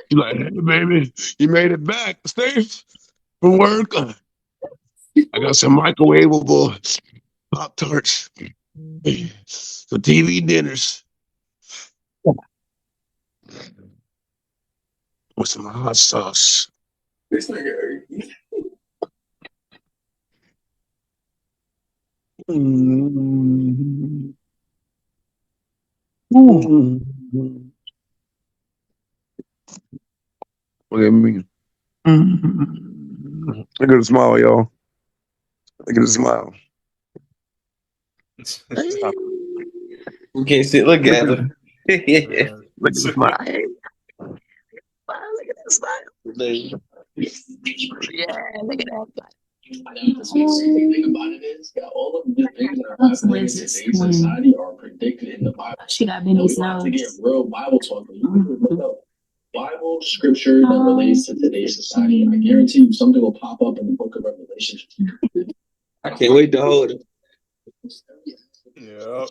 Speaker 1: You like, hey, baby, you made it back safe from work. I got some microwavable Pop Tarts for TV dinners with some hot sauce.
Speaker 4: This nigga.
Speaker 1: Mm. Mm. Look at me. Mm. Look at the smile, y'all. Look at the smile.
Speaker 4: We can't see. Look at him.
Speaker 1: Look at the smile. Hey. Look at that smile. Yeah, look at that.
Speaker 8: The specific thing about it is that all of the things that are happening in today's society are predicted in the Bible.
Speaker 9: She got Benny's nose.
Speaker 8: To get real Bible talk, you need to look up Bible scripture that relates to today's society, and I guarantee you something will pop up in the Book of Revelation.
Speaker 4: I can't wait to hold it.
Speaker 3: Yeah.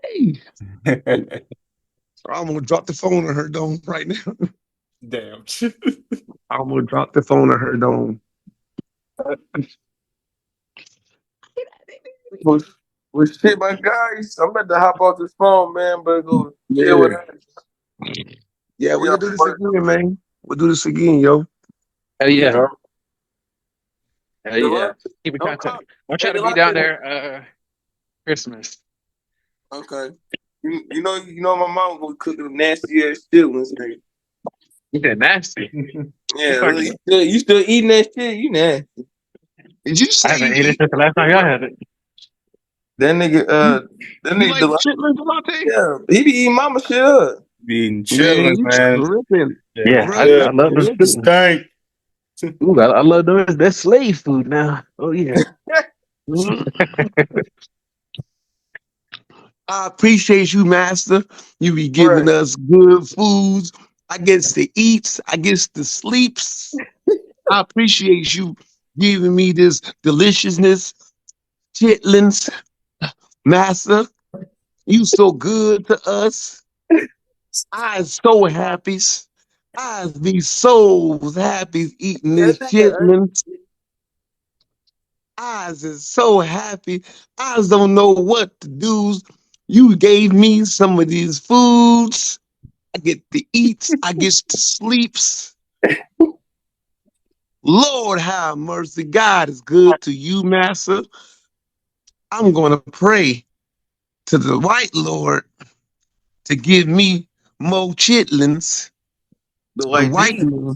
Speaker 1: Hey. I'm gonna drop the phone on her dome right now.
Speaker 3: Damn.
Speaker 1: I'm gonna drop the phone on her dome.
Speaker 4: Well, shit, my guys, I'm about to hop off this phone, man, but go
Speaker 1: Yeah.
Speaker 4: chill with her.
Speaker 1: Yeah, we'll do this again, man. We'll do this again, yo.
Speaker 2: Hell yeah.
Speaker 4: Yeah.
Speaker 2: Hell yeah. Keep in contact. I'm trying to be down there Christmas.
Speaker 4: Okay. You know my mom was cooking nasty ass chitlins.
Speaker 2: You said nasty.
Speaker 4: Yeah, you still eating that shit? You nasty.
Speaker 1: Did you say
Speaker 2: I haven't eaten it since the last time y'all had it.
Speaker 4: That nigga,
Speaker 1: you like chitlins, Delonte?
Speaker 4: yeah, he be eating mama shit up.
Speaker 3: Being
Speaker 1: Man,
Speaker 3: chillin',
Speaker 1: you
Speaker 3: man.
Speaker 1: tripping.
Speaker 2: Yeah,
Speaker 1: Bro,
Speaker 2: I love those chitlins.
Speaker 3: Stank.
Speaker 2: Ooh, I love those. That's slave food now. Oh yeah.
Speaker 1: I appreciate you, Master. You be giving us good foods. I gets the eats. I gets the sleeps. I appreciate you giving me this deliciousness, chitlins, Master. You so good to us. I so happy. I be so happy eating this chitlins. I is so happy. I don't know what to do. You gave me some of these foods. I get the eats. I get the sleeps. Lord have mercy. God is good to you, Master. I'm going to pray to the white Lord to give me more chitlins. The white man.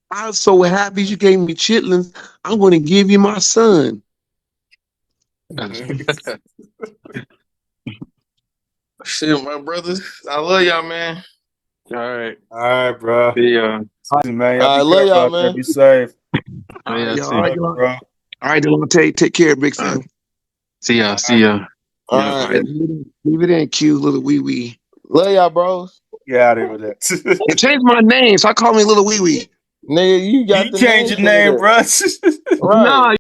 Speaker 1: I'm so happy you gave me chitlins. I'm going to give you my son.
Speaker 4: Shit, my brothers. I love y'all, man.
Speaker 2: All
Speaker 3: right, bro.
Speaker 2: See ya.
Speaker 3: Man,
Speaker 4: I love y'all, man.
Speaker 3: Be safe.
Speaker 2: Oh, yeah,
Speaker 1: all
Speaker 2: see
Speaker 1: right,
Speaker 2: ya.
Speaker 3: Bro.
Speaker 1: all right, Delonte. Take care, big son.
Speaker 2: See ya. See ya.
Speaker 4: All
Speaker 1: All
Speaker 4: right.
Speaker 1: right, leave it in, Q, little wee wee.
Speaker 4: Love y'all, bros.
Speaker 3: Get out of here with that.
Speaker 1: And change my name, so I call me little wee wee.
Speaker 4: Nigga, you got
Speaker 3: You
Speaker 4: the
Speaker 3: change
Speaker 4: name
Speaker 3: your name,
Speaker 4: shit.
Speaker 3: bro.
Speaker 4: Right.
Speaker 1: Nah,